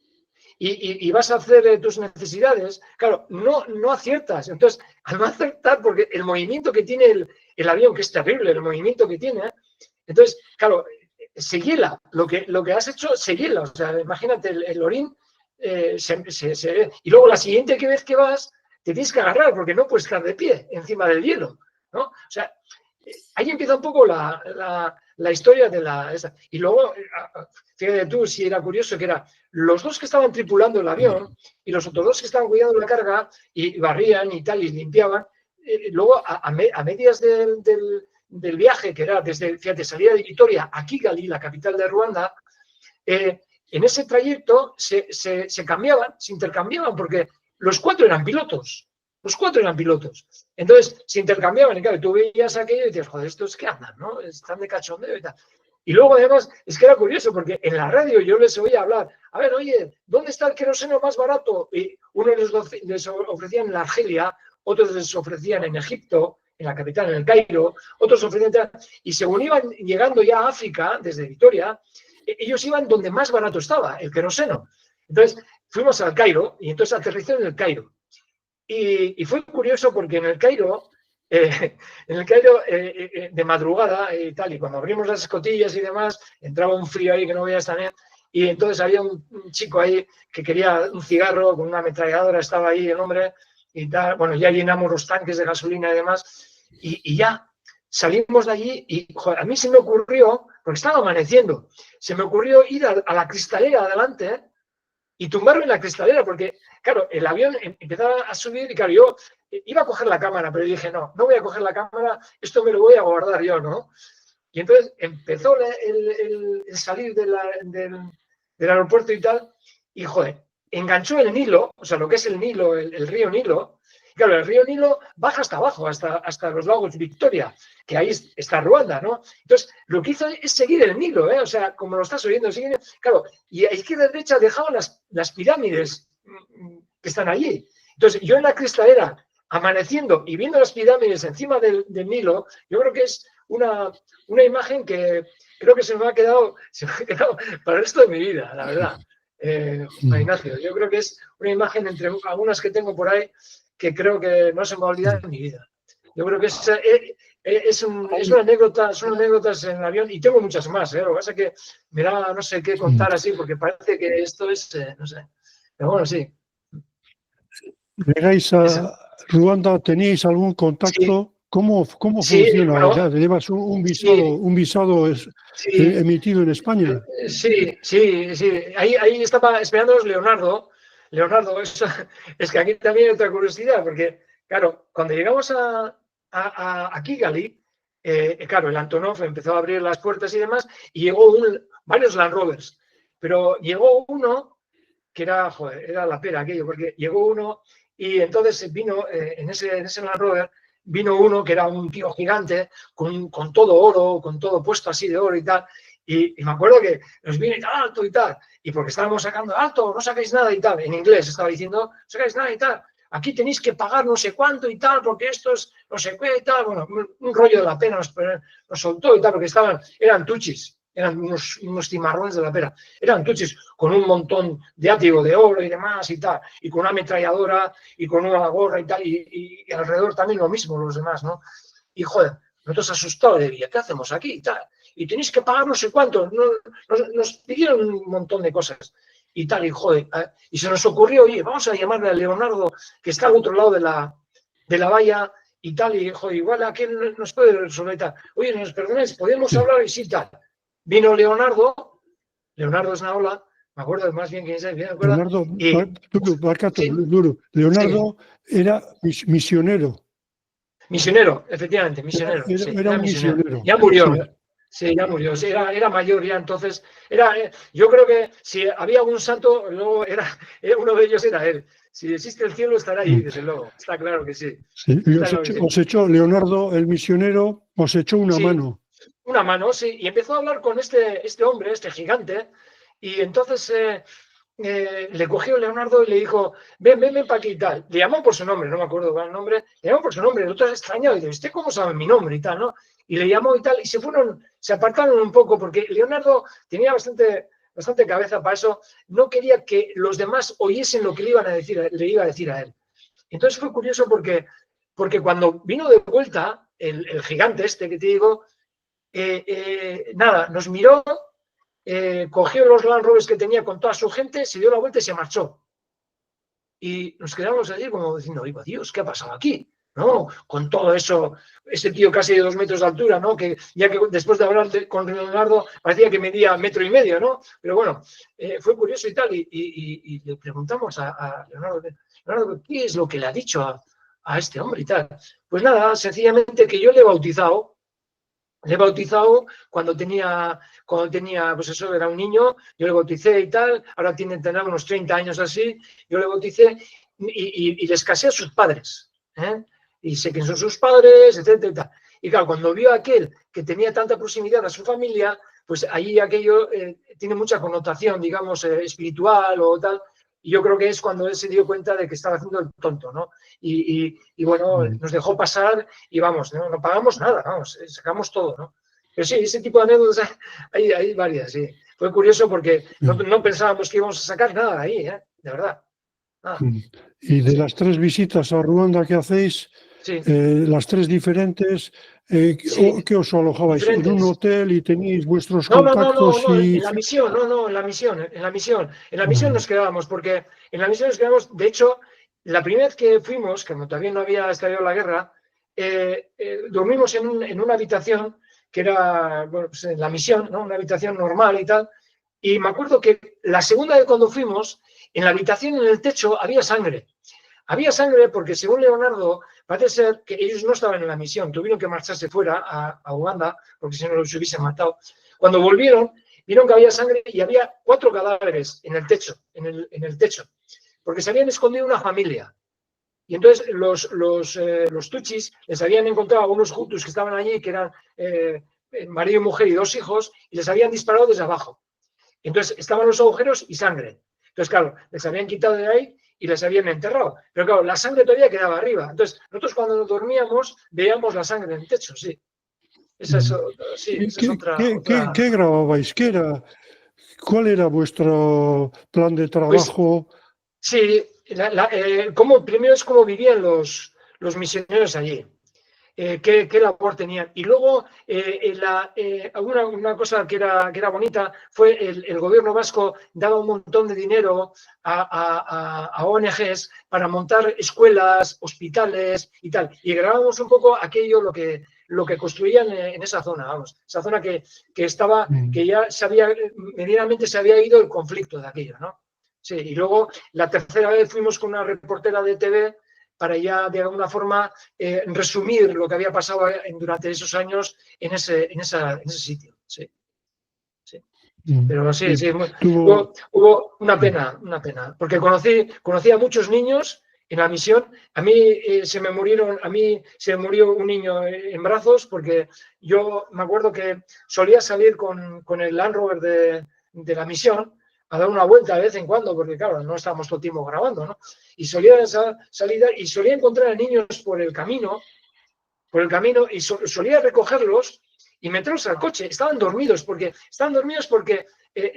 y vas a hacer tus necesidades, claro, no aciertas. Entonces, al no acertar, porque el movimiento que tiene el avión, que es terrible, el movimiento que tiene, entonces, claro, se hiela. Lo que has hecho se hiela. O sea, imagínate, el orín y luego la siguiente vez que vas, te tienes que agarrar porque no puedes estar de pie encima del hielo, ¿no? O sea, ahí empieza un poco la historia de esa. Y luego, fíjate tú, si era curioso, que era los 2 que estaban tripulando el avión y los otros 2 que estaban cuidando la carga y barrían y tal, y limpiaban. Luego, a medias del viaje, que era desde, fíjate, salida de Vitoria a Kigali, la capital de Ruanda, en ese trayecto se cambiaban, se intercambiaban, porque los 4 eran pilotos. Los 4 eran pilotos. Entonces, se intercambiaban y claro, tú veías aquello y dices, joder, estos que andan, ¿no? Están de cachondeo y tal. Y luego, además, es que era curioso, porque en la radio yo les oía hablar, a ver, oye, ¿dónde está el queroseno más barato? Y uno les ofrecían en la Argelia, otros les ofrecían en Egipto, en la capital, en el Cairo, otros ofrecían... Y según iban llegando ya a África, desde Vitoria, ellos iban donde más barato estaba, el queroseno. Entonces, fuimos al Cairo y entonces aterrizó en el Cairo. Y fue curioso porque en el Cairo, de madrugada y tal, y cuando abrimos las escotillas y demás, entraba un frío ahí que no veías también, y entonces había un chico ahí que quería un cigarro con una ametralladora, estaba ahí el hombre, y tal, bueno, ya llenamos los tanques de gasolina y demás, y ya salimos de allí y joder, a mí se me ocurrió, porque estaba amaneciendo, se me ocurrió ir a la cristalera adelante y tumbarme en la cristalera, porque, claro, el avión empezaba a subir y, claro, yo iba a coger la cámara, pero dije, no voy a coger la cámara, esto me lo voy a guardar yo, ¿no? Y entonces empezó el salir del aeropuerto y tal, y, joder, enganchó el Nilo, o sea, lo que es el Nilo, el río Nilo. Claro, el río Nilo baja hasta abajo, hasta los lagos Victoria, que ahí está Ruanda, ¿no? Entonces, lo que hizo es seguir el Nilo, ¿eh? O sea, como lo estás oyendo, claro, y a izquierda y derecha dejaban las pirámides que están allí. Entonces, yo en la cristalera, amaneciendo y viendo las pirámides encima del Nilo, yo creo que es una imagen que creo que se me ha quedado para el resto de mi vida, la verdad. Juan Ignacio, yo creo que es una imagen entre algunas que tengo por ahí que creo que no se me va a olvidar en mi vida. Yo creo que es una anécdota, son anécdotas en el avión y tengo muchas más, ¿eh? Lo que pasa es que me da no sé qué contar así porque parece que esto es, no sé. Pero bueno, sí. Llegáis a Ruanda, ¿teníais algún contacto? Sí, ¿Cómo sí, funciona? bueno, ¿Ya llevas sí, un visado sí, emitido en España? sí, sí, sí. Ahí estaba esperándoos Leonardo. Leonardo, es que aquí también hay otra curiosidad, porque, claro, cuando llegamos a Kigali, claro, el Antonov empezó a abrir las puertas y demás, y llegó varios Land Rovers, pero llegó uno que era, joder, era la pera aquello, porque llegó uno y entonces vino, en ese Land Rover, vino uno que era un tío gigante, con todo oro, con todo puesto así de oro y tal, y me acuerdo que nos vino y tal, alto y tal, y porque estábamos sacando alto, no sacáis nada y tal, en inglés estaba diciendo, no sacáis nada y tal, aquí tenéis que pagar no sé cuánto y tal, porque esto es no sé qué y tal, bueno, un rollo de la pena nos soltó y tal, porque eran tuchis, eran unos cimarrones de la pera, eran tuchis con un montón de átigo de oro y demás y tal, y con una ametralladora y con una gorra y tal, y alrededor también lo mismo los demás, ¿no? Y joder, nosotros asustados de ¿qué hacemos aquí y tal? Y tenéis que pagar no sé cuánto, nos pidieron un montón de cosas y tal, y joder, y se nos ocurrió, oye, vamos a llamarle a Leonardo, que está al otro lado de la valla y tal, y joder, igual a quién nos puede resolver tal. Oye, nos perdonáis, ¿podemos Sí. hablar? Y sí, tal. Vino Leonardo Snaola, me acuerdo más bien quién es, me acuerdo, Leonardo, y sí, Duro. sí, Leonardo era misionero, misionero, efectivamente, misionero, sí, era era un misionero. misionero. Ya murió, Sí. sí, ya murió, sí, era mayor ya, entonces, yo creo que si había un santo, luego uno de ellos era él. Si existe el cielo, estará ahí, Mm. desde luego, está claro que sí, Sí. Y está claro que sí. os echó, Leonardo, el misionero, os echó una Sí, mano. una mano, sí, y empezó a hablar con este hombre, este gigante, y entonces le cogió Leonardo y le dijo, ven para aquí y tal. Le llamó por su nombre, no me acuerdo cuál el nombre, le llamó por su nombre, el otro extrañado, y dice, ¿usted cómo sabe mi nombre y tal, no? Y le llamó y tal, y se apartaron un poco, porque Leonardo tenía bastante cabeza para eso, no quería que los demás oyesen lo que le iba a decir a él. Entonces fue curioso porque cuando vino de vuelta, el gigante este que te digo, nada, nos miró, cogió los Land Rovers que tenía con toda su gente, se dio la vuelta y se marchó. Y nos quedamos allí como diciendo, oiga, Dios, ¿qué ha pasado aquí? ¿No? Con todo eso, ese tío casi de 2 metros de altura, ¿no? Que ya que después de hablar con Leonardo parecía que medía 1,5 metros, ¿no? Pero bueno, fue curioso y tal. Y le preguntamos a Leonardo, Leonardo, ¿qué es lo que le ha dicho a este hombre y tal? Pues nada, sencillamente que yo le he bautizado cuando tenía, pues eso, era un niño, yo le bauticé y tal, ahora tendrá unos 30 años así, yo le bauticé y les casé a sus padres, ¿eh? Y sé quién son sus padres, etcétera, y tal. Y claro, cuando vio a aquel que tenía tanta proximidad a su familia, pues ahí aquello tiene mucha connotación, digamos, espiritual o tal, y yo creo que es cuando él se dio cuenta de que estaba haciendo el tonto, ¿no? Y bueno, Mm. nos dejó pasar y vamos, no pagamos nada, vamos, sacamos todo, ¿no? Pero sí, ese tipo de anécdotas hay varias, sí. Fue curioso porque no pensábamos que íbamos a sacar nada de ahí, de verdad. Ah, Mm. Y de sí, las 3 visitas a Ruanda que hacéis, sí, las 3 diferentes, sí, ¿qué os alojabais? ¿En un diferentes. hotel y teníais vuestros No, contactos y... en la misión, no, en la misión, en la misión Vale. nos quedábamos, porque en la misión nos quedamos, de hecho, la primera vez que fuimos, que todavía no había estallado la guerra, dormimos en una habitación que era, bueno, pues en la misión, ¿no? Una habitación normal y tal, y me acuerdo que la segunda vez cuando fuimos, en la habitación, en el techo, había sangre. Había sangre porque, según Leonardo, parece ser que ellos no estaban en la misión, tuvieron que marcharse fuera a Uganda, porque si no los hubiesen matado. Cuando volvieron, vieron que había sangre y había 4 cadáveres en el techo, en el techo, porque se habían escondido una familia. Y entonces los tuchis les habían encontrado a unos hutus que estaban allí, que eran marido y mujer y 2 hijos, y les habían disparado desde abajo. Entonces estaban los agujeros y sangre. Entonces, claro, les habían quitado de ahí y les habían enterrado. Pero claro, la sangre todavía quedaba arriba. Entonces, nosotros cuando nos dormíamos veíamos la sangre en el techo, sí. Esa es, Mm. sí, ¿Y esa es qué grababais? ¿Cuál era vuestro plan de Pues trabajo? sí, primero es cómo vivían los misioneros allí. qué labor tenían. Y luego, una cosa que era bonita fue el gobierno vasco daba un montón de dinero a ONGs para montar escuelas, hospitales y tal. Y grabamos un poco aquello, lo que construían en esa zona, vamos. Esa zona que estaba, que ya medianamente se había ido el conflicto de aquello, ¿no? Sí, y luego la tercera vez fuimos con una reportera de TV para ya de alguna forma resumir lo que había pasado durante esos años en ese sitio. Sí, sí. Pero sí, hubo una pena, porque conocí a muchos niños en la misión. A mí se me murió un niño en brazos, porque yo me acuerdo que solía salir con el Land Rover de la misión a dar una vuelta de vez en cuando, porque claro, no estábamos todo el tiempo grabando, ¿no? Y solía salir y solía encontrar a niños por el camino y solía recogerlos y meterlos al coche. Estaban dormidos porque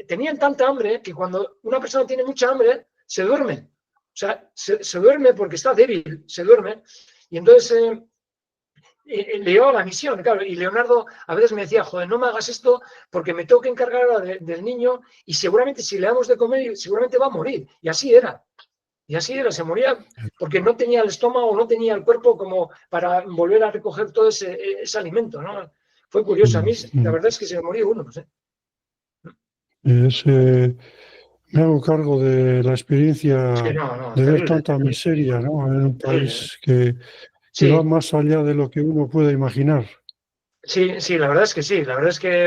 tenían tanta hambre que cuando una persona tiene mucha hambre, se duerme. O sea, se duerme porque está débil, se duerme. Y entonces le llevaba la misión, claro. Y Leonardo a veces me decía, joder, no me hagas esto porque me tengo que encargar ahora del niño y seguramente si le damos de comer, seguramente va a morir. Y así era. Se moría porque no tenía el estómago, no tenía el cuerpo como para volver a recoger todo ese alimento, ¿no? Fue curioso. A mí, la verdad es que se me murió uno, no sé. Me hago cargo de la experiencia de ver tanta terrible. miseria, ¿no? En un país que va más allá de lo que uno puede imaginar. Sí, la verdad es que sí. La verdad es que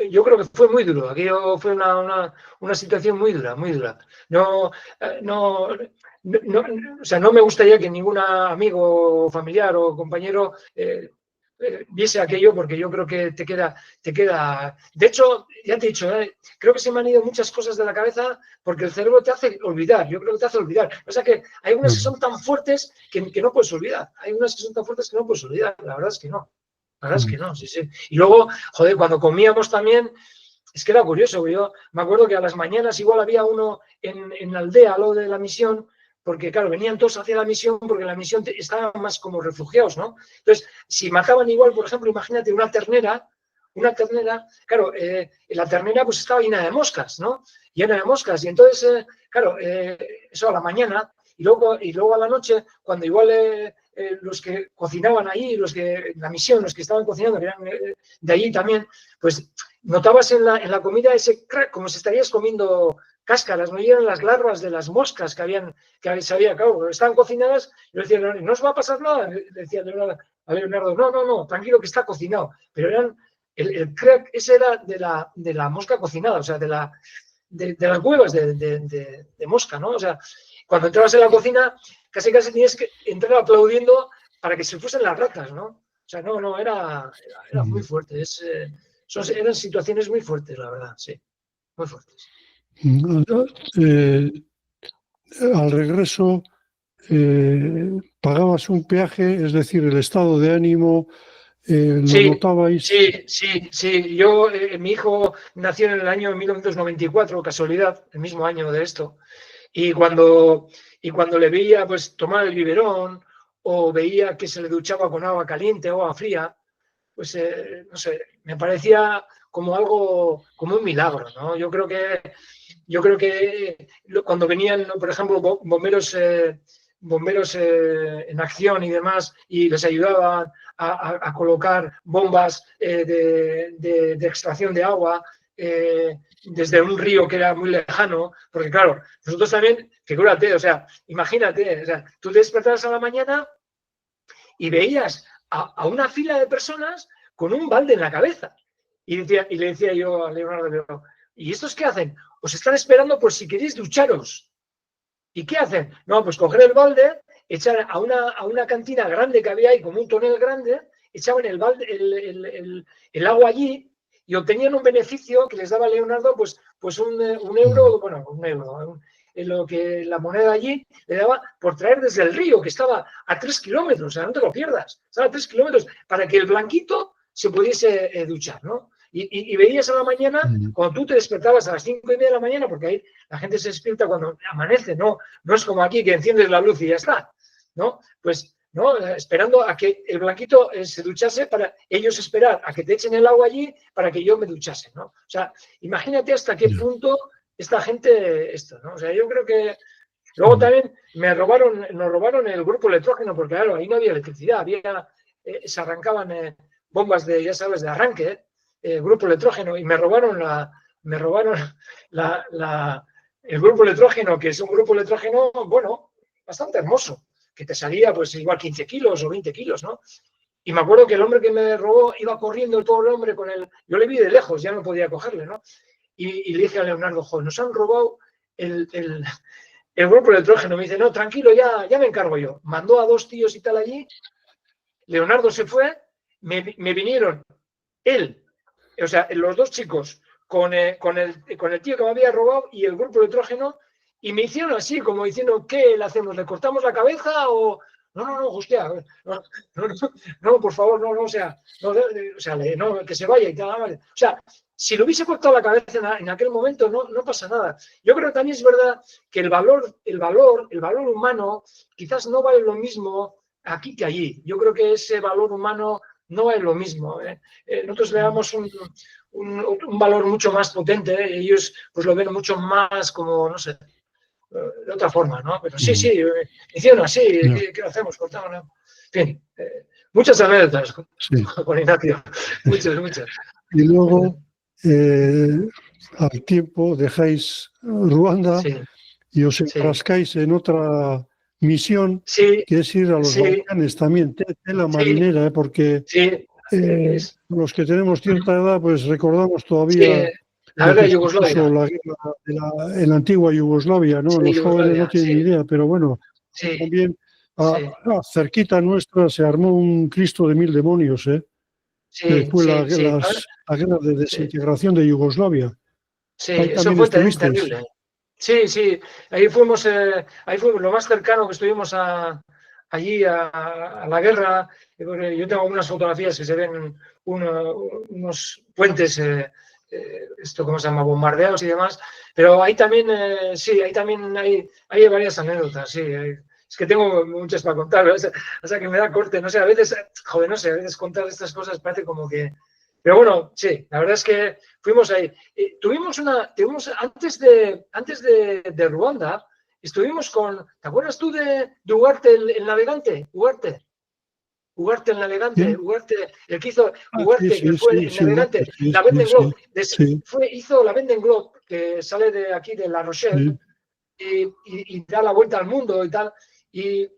yo creo que fue muy duro. Aquello fue una situación muy dura, muy dura. O sea, no me gustaría que ningún amigo, familiar o compañero viese aquello, porque yo creo que te queda. De hecho, ya te he dicho, creo que se me han ido muchas cosas de la cabeza porque el cerebro te hace olvidar. Yo creo que te hace olvidar. O sea que hay unas que son tan fuertes que no puedes olvidar. La verdad es que no. La verdad es que no, sí. Y luego, joder, cuando comíamos también, es que era curioso. Yo me acuerdo que a las mañanas igual había uno en la aldea, al lado de la misión, porque claro, venían todos hacia la misión, porque la misión estaban más como refugiados, ¿no? Entonces, si mataban igual, por ejemplo, imagínate una ternera, claro, la ternera pues estaba llena de moscas, ¿no? Llena de moscas. Y entonces, claro, eso a la mañana, y luego a la noche, cuando igual los que cocinaban ahí, la misión, los que estaban cocinando, que eran de allí también, pues notabas en la comida ese crack, como si estarías comiendo cáscaras, no eran las larvas de las moscas que se había, claro, estaban cocinadas. Yo decía, no os va a pasar nada, le decía a Leonardo, no, tranquilo que está cocinado, pero eran el crack ese era de la mosca cocinada, o sea, de las huevas de mosca, ¿no? O sea, cuando entrabas en la cocina, casi tenías que entrar aplaudiendo para que se fuesen las ratas, ¿no? O sea, era muy fuerte. Eran situaciones muy fuertes, la verdad, sí, muy fuertes. Al regreso, pagabas un peaje, es decir, el estado de ánimo, ¿lo notabais? Sí. Mi hijo nació en el año 1994, casualidad, el mismo año de esto. Y cuando le veía pues tomar el biberón o veía que se le duchaba con agua caliente o agua fría, pues no sé, me parecía como algo, como un milagro, ¿no? Yo creo que cuando venían, por ejemplo, bomberos en acción y demás, y les ayudaban a colocar bombas de extracción de agua desde un río que era muy lejano, porque claro, nosotros también, figúrate, o sea, imagínate, o sea, tú te despertabas a la mañana y veías a una fila de personas con un balde en la cabeza. Y le decía yo a Leonardo, ¿y estos qué hacen? Os están esperando por si queréis ducharos. ¿Y qué hacen? No, pues coger el balde, echar a una cantina grande que había ahí, como un tonel grande, echaban el balde, el agua allí y obtenían un beneficio que les daba Leonardo, pues un euro, bueno, un euro, lo que la moneda allí le daba por traer desde el río, que estaba a 3 kilómetros, o sea, no te lo pierdas, estaba a 3 kilómetros, para que el blanquito se pudiese duchar, ¿no? Y veías a la mañana, cuando tú te despertabas a las 5:30 de la mañana, porque ahí la gente se despierta cuando amanece, no es como aquí que enciendes la luz y ya está, ¿no? Pues ¿no? Esperando a que el blanquito se duchase para ellos esperar a que te echen el agua allí para que yo me duchase, ¿no? O sea, imagínate hasta qué punto esta gente, esto, ¿no? O sea, yo creo que luego también nos robaron el grupo electrógeno, porque claro, ahí no había electricidad, se arrancaban bombas de, ya sabes, de arranque, grupo electrógeno, y me robaron el grupo electrógeno, que es un grupo electrógeno, bueno, bastante hermoso, que te salía pues igual 15 kilos o 20 kilos, ¿no? Y me acuerdo que el hombre que me robó iba corriendo, el pobre hombre, yo le vi de lejos, ya no podía cogerle, ¿no? Y le dije a Leonardo, joder, nos han robado el grupo electrógeno. Me dice, no, tranquilo, ya me encargo yo. Mandó a 2 tíos y tal allí, Leonardo se fue, me vinieron él, o sea, los 2 chicos, con el tío que me había robado y el grupo electrógeno, y me hicieron así, como diciendo, ¿qué le hacemos? ¿Le cortamos la cabeza o...? No, hostia, no, por favor, no, o sea, que se vaya y tal, vale. O sea, si le hubiese cortado la cabeza en aquel momento, no pasa nada. Yo creo que también es verdad que el valor humano quizás no vale lo mismo aquí que allí. Yo creo que ese valor humano no es lo mismo. Nosotros le damos un valor mucho más potente, y ellos pues lo ven mucho más como, no sé, de otra forma, ¿no? Pero sí, hicieron así, ¿qué hacemos? Cortamos, ¿no? En fin, muchas anécdotas con Ignacio, muchas. Y luego, al tiempo, dejáis Ruanda y os enfrascáis en otra misión, que es ir a los Balcanes también, tela marinera, porque los que tenemos cierta edad, pues recordamos todavía la guerra de Yugoslavia. La guerra en la antigua Yugoslavia, ¿no? Los jóvenes no tienen ni idea, pero bueno, también cerquita nuestra se armó un Cristo de 1000 demonios, que fue la guerra de desintegración de Yugoslavia. Sí, eso fue terrible. Sí, ahí fuimos lo más cercano que estuvimos allí a la guerra. Yo tengo unas fotografías que se ven unos puentes, esto cómo se llama, bombardeados y demás, pero ahí también, hay varias anécdotas, sí. Es que tengo muchas para contar, o sea que me da corte, no sé, a veces, joder, no sé, a veces contar estas cosas parece como que... Pero bueno, sí, la verdad es que fuimos ahí. Tuvimos antes de Ruanda, estuvimos con, ¿te acuerdas tú de Ugarte el navegante? Ugarte el navegante, el que hizo Ugarte, que fue el navegante, la Vendée Globe, hizo la Vendée Globe, que sale de aquí, de La Rochelle, y da la vuelta al mundo y tal, y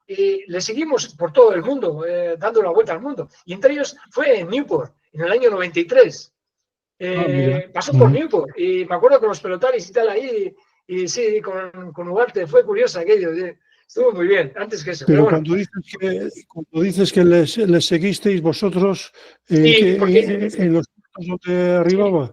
le seguimos por todo el mundo, dando la vuelta al mundo, y entre ellos fue en Newport, en el año 93. Pasó por Newport, y me acuerdo con los pelotaris y tal ahí, y sí, con Ugarte, fue curioso aquello, estuvo muy bien, antes que eso. Pero bueno. Cuando dices que les seguisteis vosotros, en los puntos donde arribaba.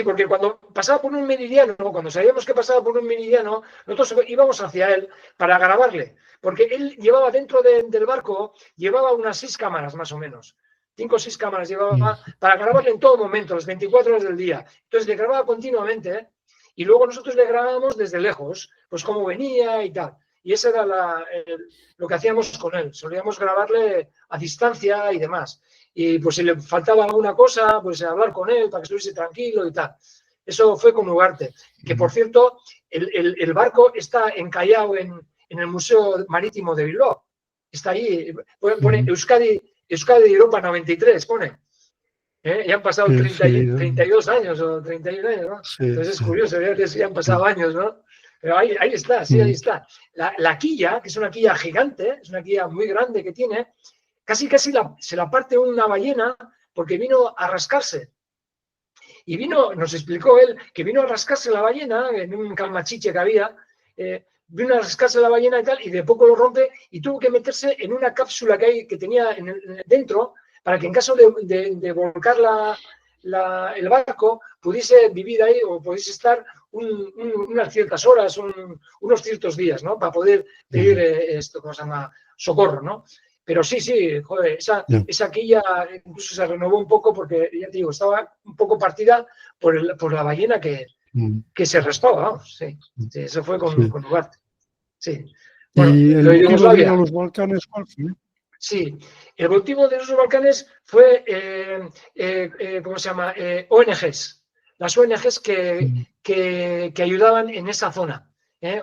Porque cuando pasaba por un meridiano, cuando sabíamos que pasaba por un meridiano, nosotros íbamos hacia él para grabarle, porque él llevaba dentro del barco, llevaba unas 6 cámaras más o menos. 5 o 6 cámaras llevaba para grabarle en todo momento, las 24 horas del día. Entonces le grababa continuamente, y luego nosotros le grabábamos desde lejos, pues cómo venía y tal. Y eso era lo que hacíamos con él. Solíamos grabarle a distancia y demás. Y pues si le faltaba alguna cosa, pues hablar con él para que estuviese tranquilo y tal. Eso fue con Ugarte. Que por cierto, el barco está encallado en el Museo Marítimo de Bilbao. Está ahí, pone Euskadi Europa 93, pone. Ya han pasado 32 años o 31 años, ¿no? Entonces es curioso, que ya han pasado años, ¿no? Pero ahí está, ahí está. La quilla, que es una quilla gigante, es una quilla muy grande que tiene, casi se la parte una ballena porque vino a rascarse. Y nos explicó él, que vino a rascarse la ballena en un calmachiche que había, vino a rascarse la ballena y tal, y de poco lo rompe y tuvo que meterse en una cápsula que tenía dentro, para que en caso de volcar el barco pudiese vivir ahí o pudiese estar unas ciertas horas, unos ciertos días, ¿no? Para poder pedir esto, ¿cómo se llama? Socorro, ¿no? Pero sí, joder, esa quilla incluso se renovó un poco porque, ya te digo, estaba un poco partida por la ballena que se raspaba, vamos, sí, eso fue con Ugarte. Sí. Bueno, ¿Y el lo de motivo de ir a Yugoslavia. los Balcanes cuál fue? Sí, el motivo de esos Balcanes fue, ¿cómo se llama? ONGs, las ONGs Mm, que ayudaban en esa zona,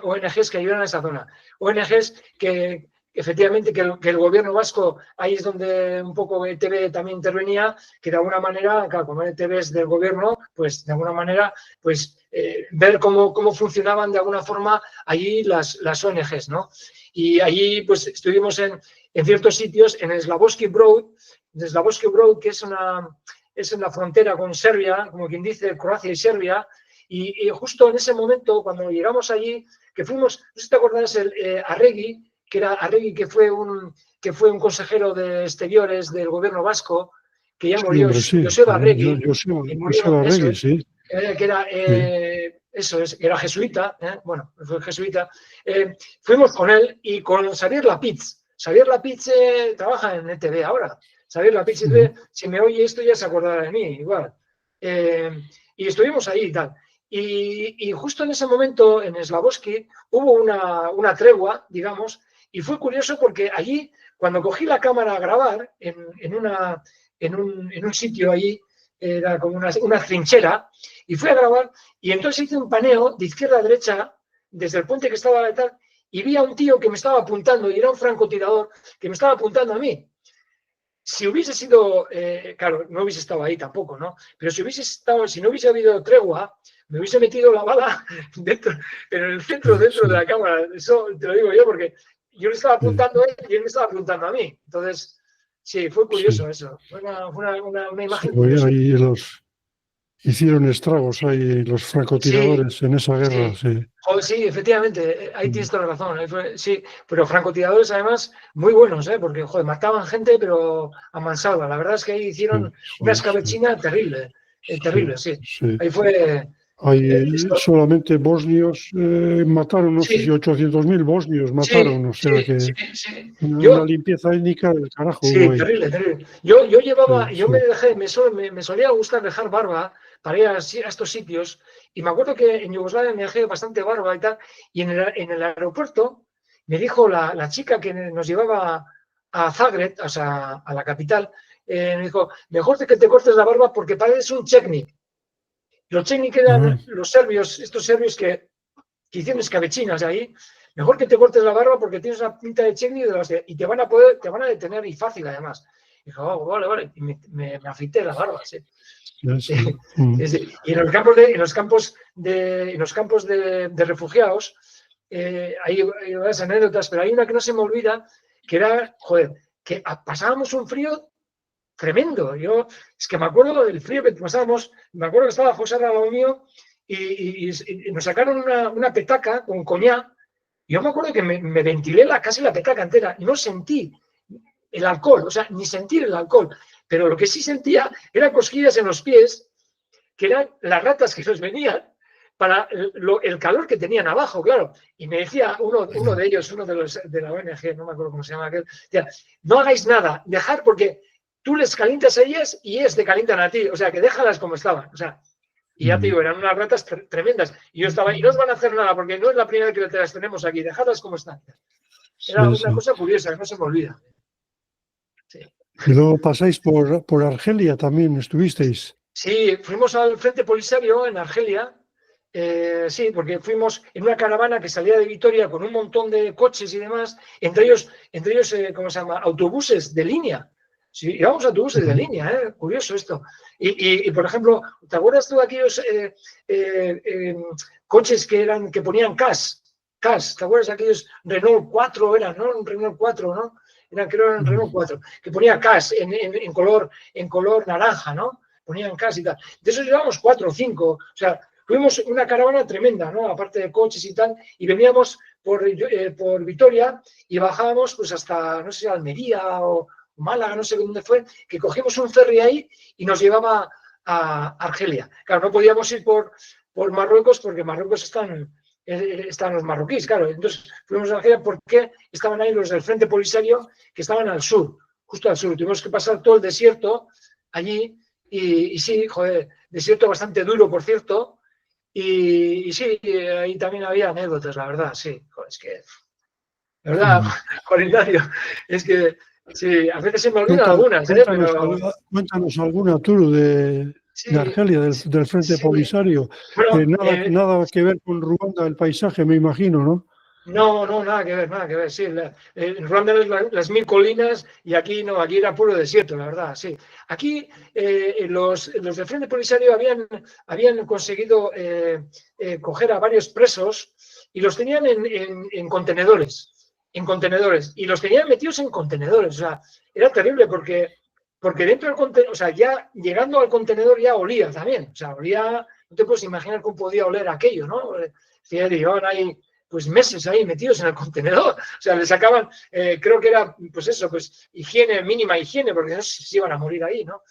ONGs que ayudaban en esa zona, ONGs que efectivamente que el gobierno vasco, ahí es donde un poco ETV también intervenía, que de alguna manera, claro, como ETV es del gobierno, pues de alguna manera, pues ver cómo funcionaban de alguna forma allí las ONGs, ¿no? Y allí pues estuvimos en ciertos sitios, en Slavovsky Brod, que es en la frontera con Serbia, como quien dice, Croacia y Serbia, y justo en ese momento, cuando llegamos allí, que fuimos, no sé si te acuerdas, Arregui, que fue un consejero de exteriores del gobierno vasco, que ya sí, murió, hombre, sí. Joseba Arregui, Yo que sé murió, eso Arregui, es, sí. que era, Sí. eso es, era jesuita, bueno, fue jesuita. Fuimos con él y con Xavier Lapitz. Xavier Lapitz trabaja en ETV ahora. Xavier Lapitz, Mm, si me oye esto ya se acordará de mí, igual. Eh, y estuvimos ahí y tal. Y justo en ese momento, en Slavovsky, hubo una tregua, digamos, y fue curioso porque allí, cuando cogí la cámara a grabar, en un sitio allí, era como una trinchera, y fui a grabar, y entonces hice un paneo de izquierda a derecha, desde el puente que estaba tal, y vi a un tío que me estaba apuntando, y era un francotirador que me estaba apuntando a mí. Si hubiese sido, claro, no hubiese estado ahí tampoco, ¿no? Pero si no hubiese habido tregua, me hubiese metido la bala dentro, pero en el centro, sí, dentro de sí, la cámara. Eso te lo digo yo porque yo le estaba sí, apuntando a él y él me estaba apuntando a mí. Entonces, sí, fue sí. curioso eso. Fue una Sí, imagen oye, curiosa. ahí hicieron estragos ahí los Sí, francotiradores en esa guerra, sí. sí. Joder, sí, efectivamente, ahí Mm, tienes toda la razón. Sí, pero francotiradores además muy buenos, porque joder, mataban gente, pero a mansalva. La verdad es que ahí sí, hicieron una sí, sí, escabechina terrible, sí, terrible, sí. sí. Ahí fue Hay esto. solamente bosnios mataron, no sé si Sí, 800.000 bosnios sí, mataron, o sea sí, sí, que sí. una Yo, limpieza étnica del carajo hubo sí, ahí. terrible, terrible. Yo llevaba, Sí, yo me sí. dejé, me solía gustar dejar barba para ir a estos sitios, y me acuerdo que en Yugoslavia me dejé bastante barba y tal, y en el aeropuerto me dijo la chica que nos llevaba a Zagreb, o sea, a la capital, me dijo, mejor que te cortes la barba porque pareces un chetnik. Los chetnik Ah, eran los serbios, estos serbios que hicieron escabechinas ahí. Mejor que te cortes la barba porque tienes una pinta de chetnik y te van a detener y fácil además. Y dijo, oh, vale, vale. Y me afeité la barba, sí. ya Sí, sí. Mm, sí, sí. Y en los campos de refugiados, hay varias anécdotas, pero hay una que no se me olvida, que era, joder, que pasábamos un frío tremendo. Yo es que me acuerdo del frío que pasábamos, me acuerdo que estaba José al lado mío y nos sacaron una petaca con coñac. Yo me acuerdo que me ventilé casi la petaca entera y no sentí el alcohol, o sea, ni sentir el alcohol. Pero lo que sí sentía eran cosquillas en los pies, que eran las ratas que nos venían para el calor que tenían abajo, claro. Y me decía uno de ellos, uno de la ONG, no me acuerdo cómo se llama aquel, decía, no hagáis nada, dejar porque tú les calientas a ellas y ellas te calientan a ti, o sea, que déjalas como estaban, o sea, y ya te mm. digo, eran unas ratas tremendas. Y yo estaba, y no os van a hacer nada porque no es la primera vez que las tenemos aquí, dejadlas como están. Era Sí, una sí. cosa curiosa, que no se me olvida. Sí. Y luego pasáis por Argelia también, ¿estuvisteis? Sí, fuimos al Frente Polisario en Argelia. Sí, porque fuimos en una caravana que salía de Vitoria con un montón de coches y demás, entre ellos ¿cómo se llama? Autobuses de línea. Sí, íbamos autobuses de Ujú. línea, curioso esto. Y, por ejemplo, ¿te acuerdas tú de aquellos coches que ponían CAS? CAS, ¿te acuerdas de aquellos Renault 4 eran, ¿no? Un Renault 4, ¿no? Creo que eran Renault 4, que ponía CAS en color naranja, ¿no? Ponían CAS y tal. De esos llevamos 4 o 5, o sea, fuimos una caravana tremenda, ¿no? Aparte de coches y tal, y veníamos por Vitoria y bajábamos pues hasta, no sé, Almería o Málaga, no sé dónde fue, que cogimos un ferry ahí y nos llevaba a Argelia. Claro, no podíamos ir por Marruecos porque Marruecos están los marroquíes, claro. Entonces fuimos a Argelia porque estaban ahí los del Frente Polisario que estaban al sur, justo al sur. Tuvimos que pasar todo el desierto allí y sí, joder, desierto bastante duro, por cierto. Y sí, ahí también había anécdotas, la verdad, sí. Joder, es que La verdad, Juan Ignacio, es que sí, a veces se me olvidan algunas, Cuéntanos alguna, tú, de sí, Argelia, del Frente sí. Polisario. Bueno, Nada que ver con Ruanda, el paisaje, me imagino, ¿no? no, nada que ver, sí. En Ruanda las 1000 colinas y aquí no, aquí era puro desierto, la verdad, sí. Aquí los del Frente Polisario habían conseguido coger a varios presos y los tenían en contenedores, y los tenían metidos en contenedores. O sea, era terrible porque dentro del contenedor, o sea, ya llegando al contenedor ya olía también. O sea, olía, no te puedes imaginar cómo podía oler aquello, ¿no? Llevaban ahí pues meses ahí metidos en el contenedor. O sea, les sacaban, creo que era, pues eso, pues higiene, mínima higiene, porque no sé si iban a morir ahí, ¿no?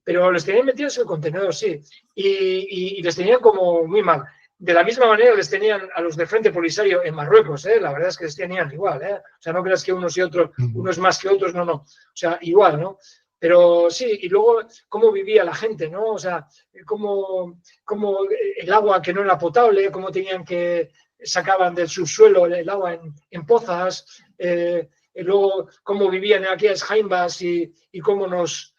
Pero les tenían metidos en el contenedor, sí. Y les tenían como muy mal. De la misma manera les tenían a los de Frente Polisario en Marruecos, ¿eh? La verdad es que les tenían igual, ¿eh? O sea, no creas que unos y otros, unos más que otros, no. O sea, igual, ¿no? Pero sí, y luego cómo vivía la gente, ¿no? O sea, cómo el agua que no era potable, cómo tenían que sacaban del subsuelo el agua en pozas, y luego cómo vivían en aquellas jaimbas y cómo nos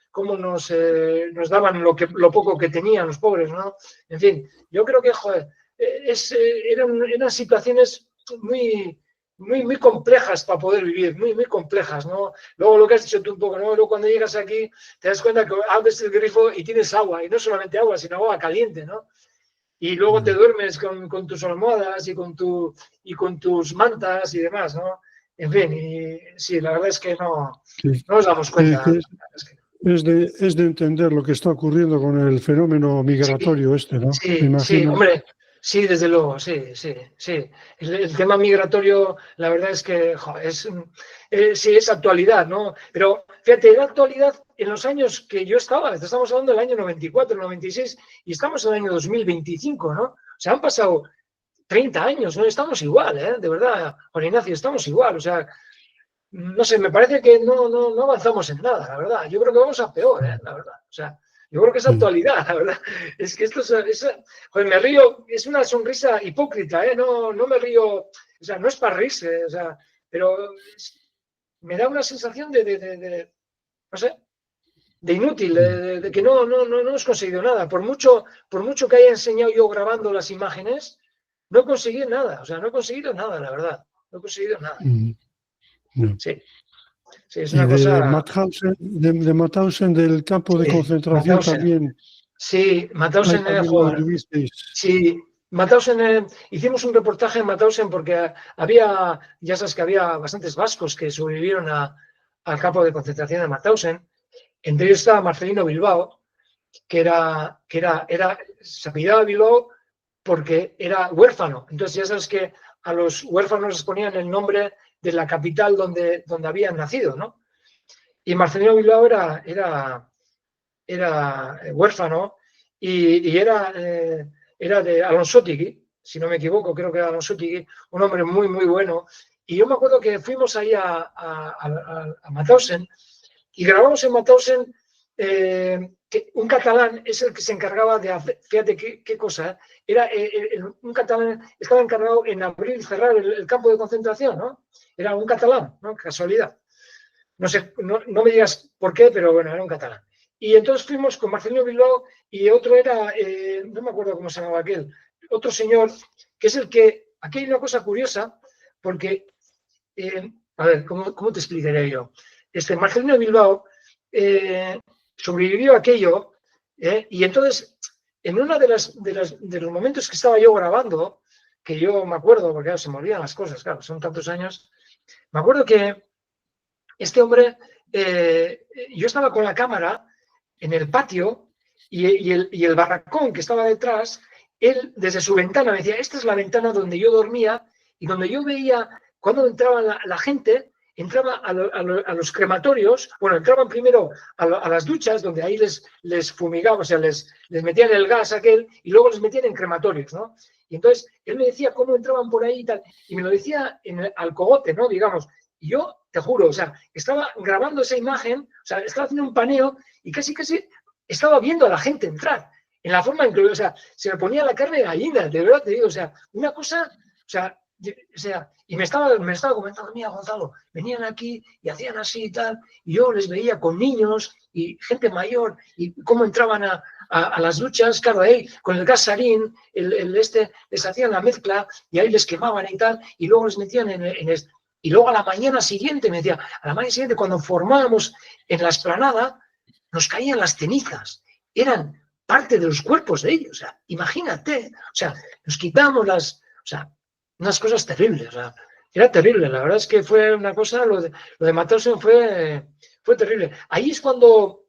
daban lo poco que tenían los pobres, ¿no? En fin, yo creo que, joder, eran situaciones muy complejas para poder vivir, muy complejas, ¿no? Luego lo que has dicho tú un poco, ¿no? Luego cuando llegas aquí te das cuenta que abres el grifo y tienes agua, y no solamente agua, sino agua caliente, ¿no? Y luego te duermes con tus almohadas y con tus mantas y demás, ¿no? En fin, y sí, la verdad es que no nos damos cuenta. Es de entender lo que está ocurriendo con el fenómeno migratorio ¿no? Me Sí, imagino. hombre, sí, desde luego, sí. El tema migratorio, la verdad es que sí, es actualidad, ¿no? Pero fíjate, era actualidad en los años que yo estamos hablando del año 94, 96, y estamos en el año 2025, ¿no? O sea, han pasado 30 años, ¿no? Estamos igual, ¿eh? De verdad, Juan Ignacio, estamos igual, o sea, no sé, me parece que no avanzamos en nada, la verdad. Yo creo que vamos a peor, la verdad. O sea, yo creo que es actualidad, la verdad. Es que esto joder, me río, es una sonrisa hipócrita, no me río, o sea, no es para reírse, o sea, pero me da una sensación no sé, de inútil, de que no hemos conseguido nada. Por mucho que haya enseñado yo grabando las imágenes, no he conseguido nada, o sea, no he conseguido nada, la verdad. No he conseguido nada. No. Sí, es Y una cosa. de Mauthausen, del campo de concentración Mauthausen. también. Sí, Mauthausen, También lo joder. anduvisteis. Sí, Mauthausen, hicimos un reportaje en Mauthausen porque ya sabes que había bastantes vascos que sobrevivieron al campo de concentración de Mauthausen. Entre ellos estaba Marcelino Bilbao, que se apellidaba Bilbao porque era huérfano. Entonces ya sabes que a los huérfanos les ponían el nombre de la capital donde habían nacido, ¿no? Y Marcelino Bilbao era huérfano y era de Alonsotegui, si no me equivoco, creo que era Alonsotegui, un hombre muy bueno. Y yo me acuerdo que fuimos ahí a Mauthausen y grabamos en Mauthausen que un catalán es el que se encargaba de hacer, fíjate qué cosa, era un catalán estaba encargado en abrir y cerrar el campo de concentración, ¿no? Era un catalán, ¿no? Casualidad. No sé, no me digas por qué, pero bueno, era un catalán. Y entonces fuimos con Marcelino Bilbao y otro era, no me acuerdo cómo se llamaba aquel, otro señor, que es el que, aquí hay una cosa curiosa, porque, a ver, ¿cómo te explicaré yo? Marcelino Bilbao sobrevivió a aquello, y entonces, en uno de los momentos que estaba yo grabando, que yo me acuerdo, porque claro, se me olvidan las cosas, claro, son tantos años, me acuerdo que este hombre, yo estaba con la cámara en el patio y el barracón que estaba detrás, él desde su ventana me decía, esta es la ventana donde yo dormía y donde yo veía cuando entraba la gente, entraba a los crematorios, bueno, entraban primero a las duchas, donde ahí les fumigaban, o sea, les metían el gas aquel y luego les metían en crematorios, ¿no? Y entonces él me decía cómo entraban por ahí y tal, y me lo decía al cogote, ¿no? Digamos. Y yo, te juro, o sea, estaba grabando esa imagen, o sea, estaba haciendo un paneo y casi estaba viendo a la gente entrar. En la forma en que, o sea, se me ponía la carne de gallina, de verdad te digo, o sea, una cosa, o sea, O sea, y me estaba comentando, mira, Gonzalo, venían aquí y hacían así y tal, y yo les veía con niños y gente mayor, y cómo entraban a las duchas, claro, ahí, con el gas sarín, les hacían la mezcla, y ahí les quemaban y tal, y luego les metían y luego a la mañana siguiente, me decía, a la mañana siguiente, cuando formábamos en la explanada, nos caían las cenizas, eran parte de los cuerpos de ellos, o sea, imagínate, o sea, nos quitamos o sea, unas cosas terribles, o sea, era terrible, la verdad es que fue una cosa, lo de Mauthausen fue terrible. Ahí es cuando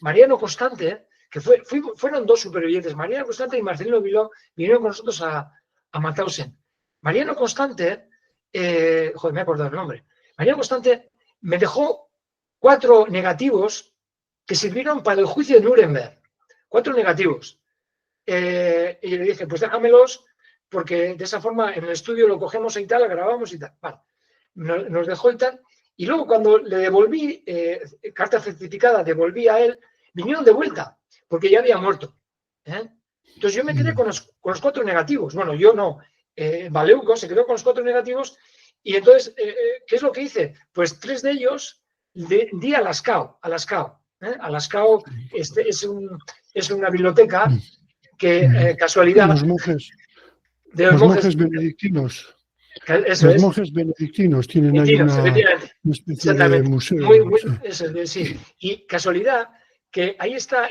Mariano Constante, que fueron dos supervivientes, Mariano Constante y Marcelino Bilbao, vinieron con nosotros a Mauthausen. Mariano Constante, joder, me he acordado el nombre, Mariano Constante me dejó 4 negativos que sirvieron para el juicio de Nuremberg, 4 negativos. Y le dije, pues déjamelos, porque de esa forma en el estudio lo cogemos y tal, grabamos y tal. Vale. Nos dejó y tal. Y luego cuando le devolví, carta certificada, devolví a él, vinieron de vuelta, porque ya había muerto. Entonces yo me quedé con los 4 negativos. Bueno, yo no. Valeuco se quedó con los 4 negativos. Y entonces, ¿qué es lo que hice? Pues 3 de ellos di a Lascaux. Lascaux es una biblioteca que, casualidad, Los monjes benedictinos. Eso los es. monjes benedictinos tienen ahí una especie de museo. Sí. Y casualidad que ahí está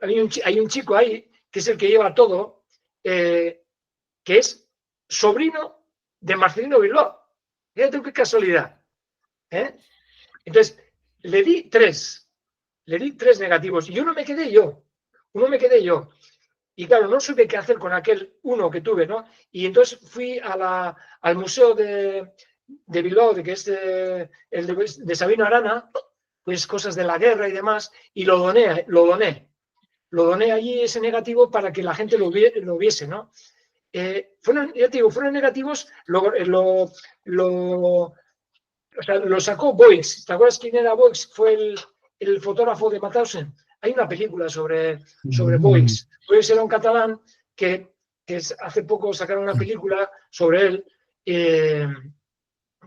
hay un chico ahí que es el que lleva todo, que es sobrino de Marcelino Bilbao. Fíjate qué casualidad. Entonces, le di 3 negativos y uno me quedé yo. Y claro, no supe qué hacer con aquel uno que tuve, ¿no? Y entonces fui al museo de Bilbao, que es el de Sabino Arana, pues cosas de la guerra y demás, y lo doné allí ese negativo para que la gente lo viese, ¿no? Fueron negativos, lo sacó Boix. ¿Te acuerdas quién era Boix? Fue el fotógrafo de Mauthausen. Hay una película sobre Boix. Boix era un catalán que hace poco sacaron una película sobre él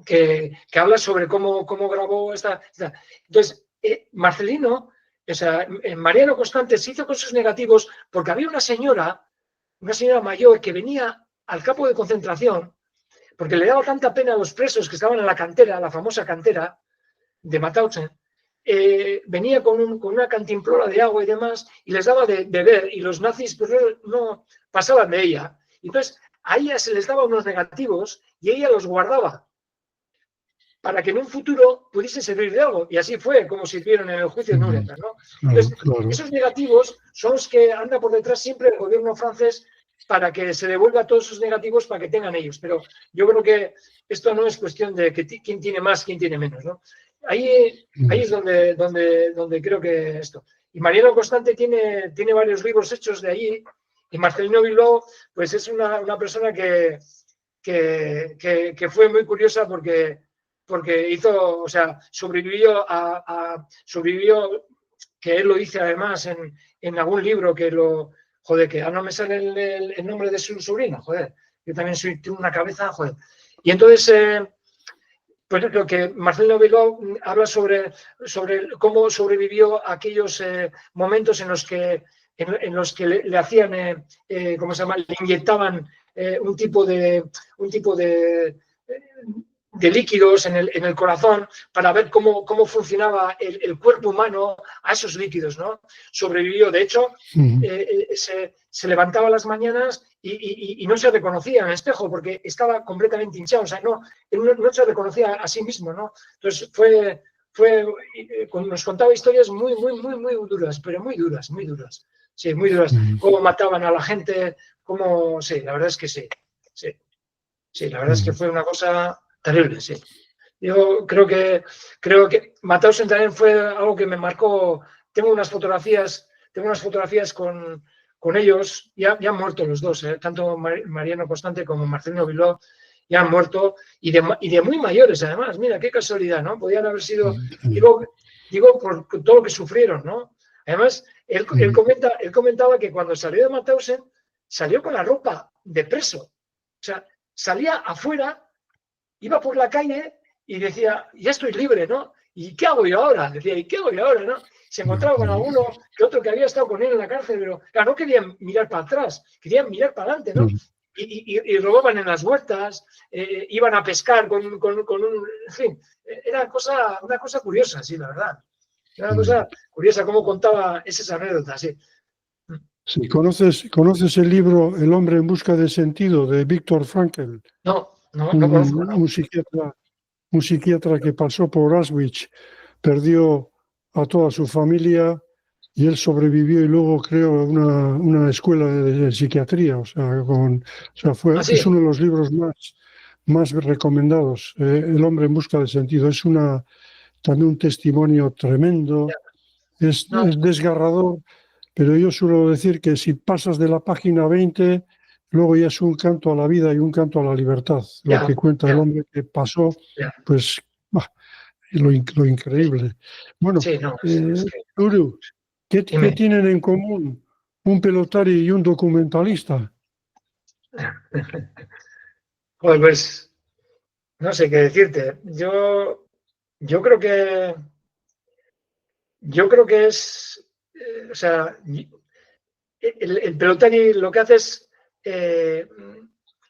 que habla sobre cómo grabó esta. Entonces, Marcelino, Mariano Constante se hizo con sus negativos porque había una señora mayor que venía al campo de concentración porque le daba tanta pena a los presos que estaban en la cantera, la famosa cantera de Mauthausen, venía con una cantimplora de agua y demás, y les daba de beber, y los nazis pues, no pasaban de ella. Entonces, a ella se les daba unos negativos y ella los guardaba para que en un futuro pudiesen servir de algo. Y así fue como sirvieron en el juicio de Nuremberg, ¿no? Entonces, esos negativos son los que anda por detrás siempre el gobierno francés para que se devuelva todos sus negativos para que tengan ellos. Pero yo creo que esto no es cuestión de quién tiene más, quién tiene menos, ¿no? Ahí es donde creo que esto. Y Mariano Constante tiene varios libros hechos de allí, y Marcelino Bilbao, pues es una persona que fue muy curiosa porque hizo, o sea, sobrevivió, que él lo dice además en algún libro que que no me sale el nombre de su sobrino, joder, yo también tengo una cabeza, joder. Y entonces, pues creo que Marcelino Bilbao habla sobre cómo sobrevivió a aquellos momentos en los que le hacían, ¿cómo se llama? Le inyectaban un tipo de líquidos en el corazón para ver cómo funcionaba el cuerpo humano a esos líquidos, ¿no? Sobrevivió. De hecho, se levantaba a las mañanas y no se reconocía en el espejo porque estaba completamente hinchado. O sea, no se reconocía a sí mismo, ¿no? Entonces, nos contaba historias muy, muy, muy, muy duras, pero muy duras. Sí, muy duras. Cómo mataban a la gente, sí, la verdad es que sí. Sí, la verdad es que fue una cosa terrible, sí. Yo creo que Mauthausen también fue algo que me marcó. Tengo unas fotografías con ellos, ya han muerto los dos, tanto Mariano Constante como Marcelino Bilbao ya han muerto, y de muy mayores además. Mira, qué casualidad, ¿no? Podían haber sido, digo por todo lo que sufrieron, ¿no? Además, él comentaba que cuando salió de Mauthausen, salió con la ropa de preso. O sea, salía afuera, iba por la calle y decía, ya estoy libre, ¿no? ¿Y qué hago yo ahora? Decía, ¿y qué hago yo ahora, no? Se encontraba con alguno que otro que había estado con él en la cárcel, pero claro, no querían mirar para atrás, querían mirar para adelante, ¿no? Y robaban en las huertas, iban a pescar con un... En fin, era una cosa curiosa, sí, la verdad. Era una cosa curiosa cómo contaba esas anécdotas, sí. Sí, ¿conoces el libro El hombre en busca de sentido de Viktor Frankl? No conozco, no. Un psiquiatra que pasó por Auschwitz, perdió a toda su familia y él sobrevivió y luego creó una escuela de psiquiatría. O sea, ¿Ah, sí? es uno de los libros más recomendados. El hombre en busca de sentido. Es también un testimonio tremendo. Es No, desgarrador, pero yo suelo decir que si pasas de la página 20, luego ya es un canto a la vida y un canto a la libertad. Lo que cuenta el hombre que pasó, pues, lo increíble. Bueno, sí, no, es que... Uru, ¿qué Dime. tienen en común un pelotari y un documentalista? Joder, pues, no sé qué decirte. Yo creo que... Yo creo que es... o sea, el pelotari lo que hace es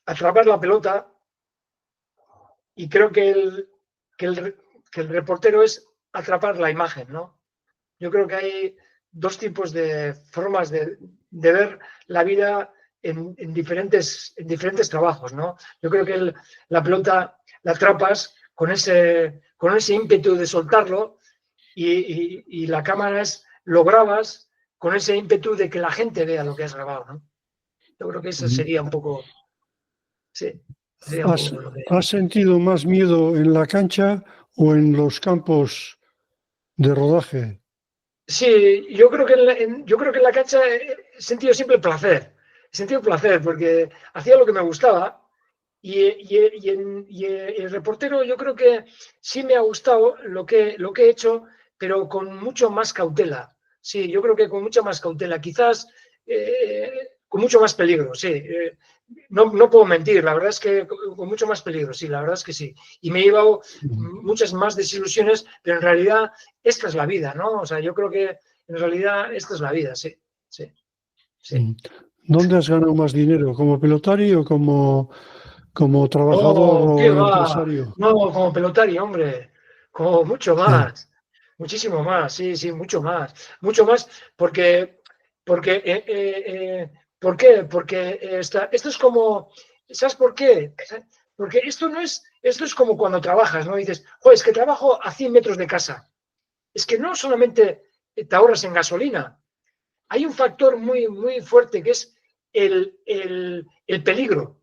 atrapar la pelota y creo que el reportero es atrapar la imagen, ¿no? Yo creo que hay dos tipos de formas de ver la vida en diferentes trabajos, ¿no? Yo creo que la pelota la atrapas con ese ímpetu de soltarlo y la cámara lo grabas con ese ímpetu de que la gente vea lo que has grabado, ¿no? Yo creo que eso sería un poco... Sí, sería un ¿Has, poco lo que... has sentido más miedo en la cancha o en los campos de rodaje? Sí, yo creo que en la cancha he sentido siempre placer. He sentido placer porque hacía lo que me gustaba y el reportero yo creo que sí me ha gustado lo que he hecho, pero con mucho más cautela. Sí, yo creo que con mucha más cautela. Quizás con mucho más peligro, sí. No puedo mentir, la verdad es que con mucho más peligro, sí, la verdad es que sí. Y me he llevado muchas más desilusiones, pero en realidad esta es la vida, ¿no? O sea, yo creo que en realidad esta es la vida, sí, sí, sí. ¿Dónde has ganado más dinero? ¿Como pelotari o como trabajador No, ¿qué o va? empresario? No, como pelotario, hombre, como mucho más, muchísimo más, sí, sí, mucho más, porque, ¿por qué? Porque esto es como, ¿sabes por qué? Porque esto es como cuando trabajas, ¿no? Dices, joder, es que trabajo a 100 metros de casa. Es que no solamente te ahorras en gasolina, hay un factor muy, muy fuerte que es el peligro.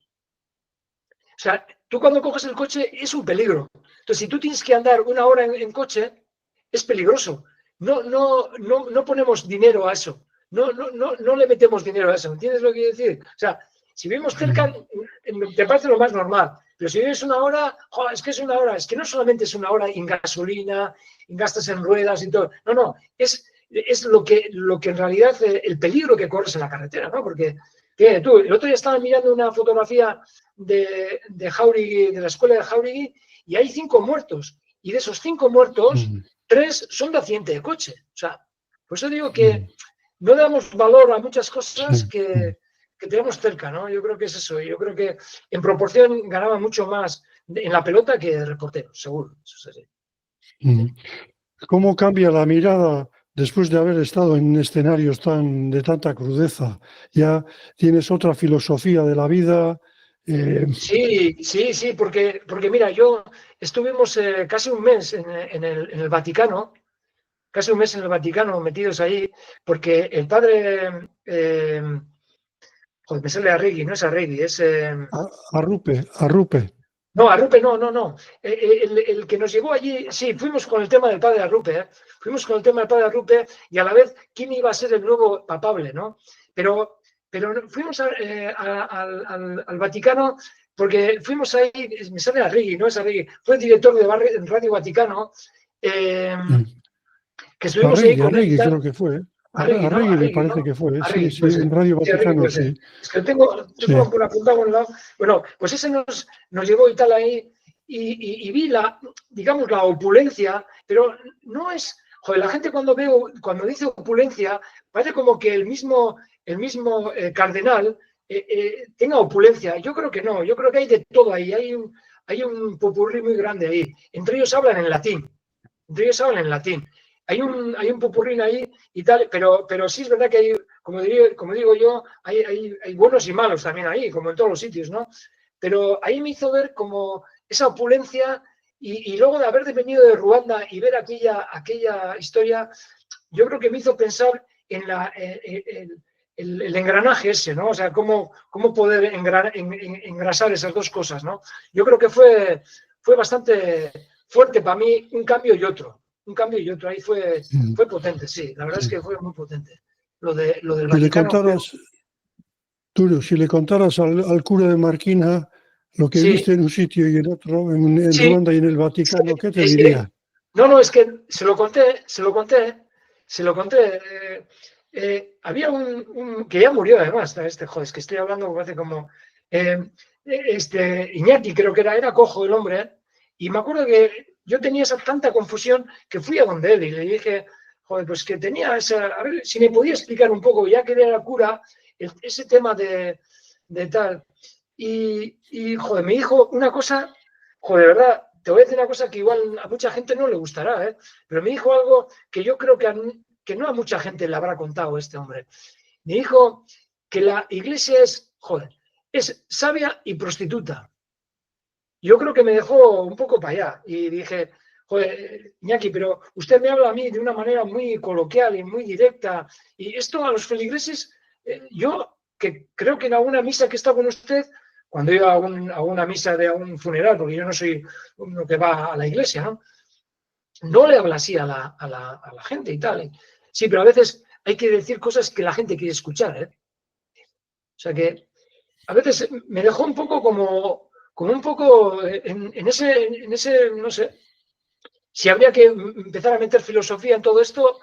O sea, tú cuando coges el coche es un peligro. Entonces, si tú tienes que andar una hora en coche, es peligroso. No ponemos dinero a eso. No le metemos dinero a eso. ¿Entiendes lo que quiero decir? O sea, si vivimos cerca, te parece lo más normal. Pero si vives una hora, es que es una hora. Es que no solamente es una hora en gasolina, en gastos en ruedas y todo. No, es lo que en realidad el peligro que corres en la carretera, ¿no? Porque tú, el otro día estaba mirando una fotografía de Jauregui, de la escuela de Jauregui, y hay 5 muertos. Y de esos 5 muertos, 3 son de accidente de coche. O sea, por eso digo que no damos valor a muchas cosas que tenemos cerca, ¿no? Yo creo que es eso. Yo creo que en proporción ganaba mucho más en la pelota que de reportero, seguro. Eso es así. ¿Cómo cambia la mirada después de haber estado en escenarios de tanta crudeza? Ya tienes otra filosofía de la vida. Sí, porque mira, estuvimos casi un mes en el Vaticano, casi un mes en el Vaticano metidos ahí, porque el padre, joder, me sale Arregui, no es Arregui, es... Arrupe. no, Arrupe, no. El que nos llevó allí, sí, fuimos con el tema del padre Arrupe, fuimos con el tema del padre Arrupe y a la vez quién iba a ser el nuevo papable, ¿no? Pero fuimos al Vaticano porque fuimos ahí, me sale Arregui, no es Arregui, fue el director de Radio Vaticano, que estuvimos ahí con él y Arregui tal. creo que fue. Arregui me parece ¿no? que fue, Arregui, sí, puede ser. en Radio Sí, Arregui Vaticano, puede ser. sí. Es que tengo Sí. por apuntado a un lado. Bueno, pues ese nos llevó y tal ahí y vi digamos, la opulencia, pero no es... Joder, la gente cuando dice opulencia, parece como que el mismo cardenal tenga opulencia. Yo creo que no, yo creo que hay de todo ahí, hay un popurrí muy grande ahí. Entre ellos hablan en latín. Hay un popurrín ahí y tal, pero sí es verdad que hay, como digo yo, hay buenos y malos también ahí, como en todos los sitios, ¿no? Pero ahí me hizo ver como esa opulencia y luego de haber venido de Ruanda y ver aquella historia, yo creo que me hizo pensar en el engranaje ese, ¿no? O sea, cómo poder engrasar esas dos cosas, ¿no? Yo creo que fue bastante fuerte para mí un cambio y otro. Ahí fue potente, sí. La verdad es que fue muy potente. Lo del Si le Vaticano. contaras, Tulio, si le contaras al cura de Marquina lo que Sí, viste en un sitio y en otro, en sí. Ruanda y en el Vaticano, ¿qué te Es diría? no, es que se lo conté. Había que ya murió además, joder, es que estoy hablando parece como Iñaki, creo que era cojo el hombre, y me acuerdo que yo tenía esa tanta confusión que fui a donde él y le dije, joder, pues que tenía a ver si me podía explicar un poco, ya que era cura, ese tema de tal. Joder, me dijo una cosa, joder, de verdad, te voy a decir una cosa que igual a mucha gente no le gustará, pero me dijo algo que yo creo que no a mucha gente le habrá contado este hombre. Me dijo que la iglesia es sabia y prostituta. Yo creo que me dejó un poco para allá y dije, joder, Iñaki, pero usted me habla a mí de una manera muy coloquial y muy directa y esto a los feligreses, yo que creo que en alguna misa que está con usted, cuando iba a una misa de un funeral, porque yo no soy uno que va a la iglesia, no le habla así a la gente y tal. Sí, pero a veces hay que decir cosas que la gente quiere escuchar. O sea que a veces me dejó un poco como un poco en ese, no sé, si habría que empezar a meter filosofía en todo esto,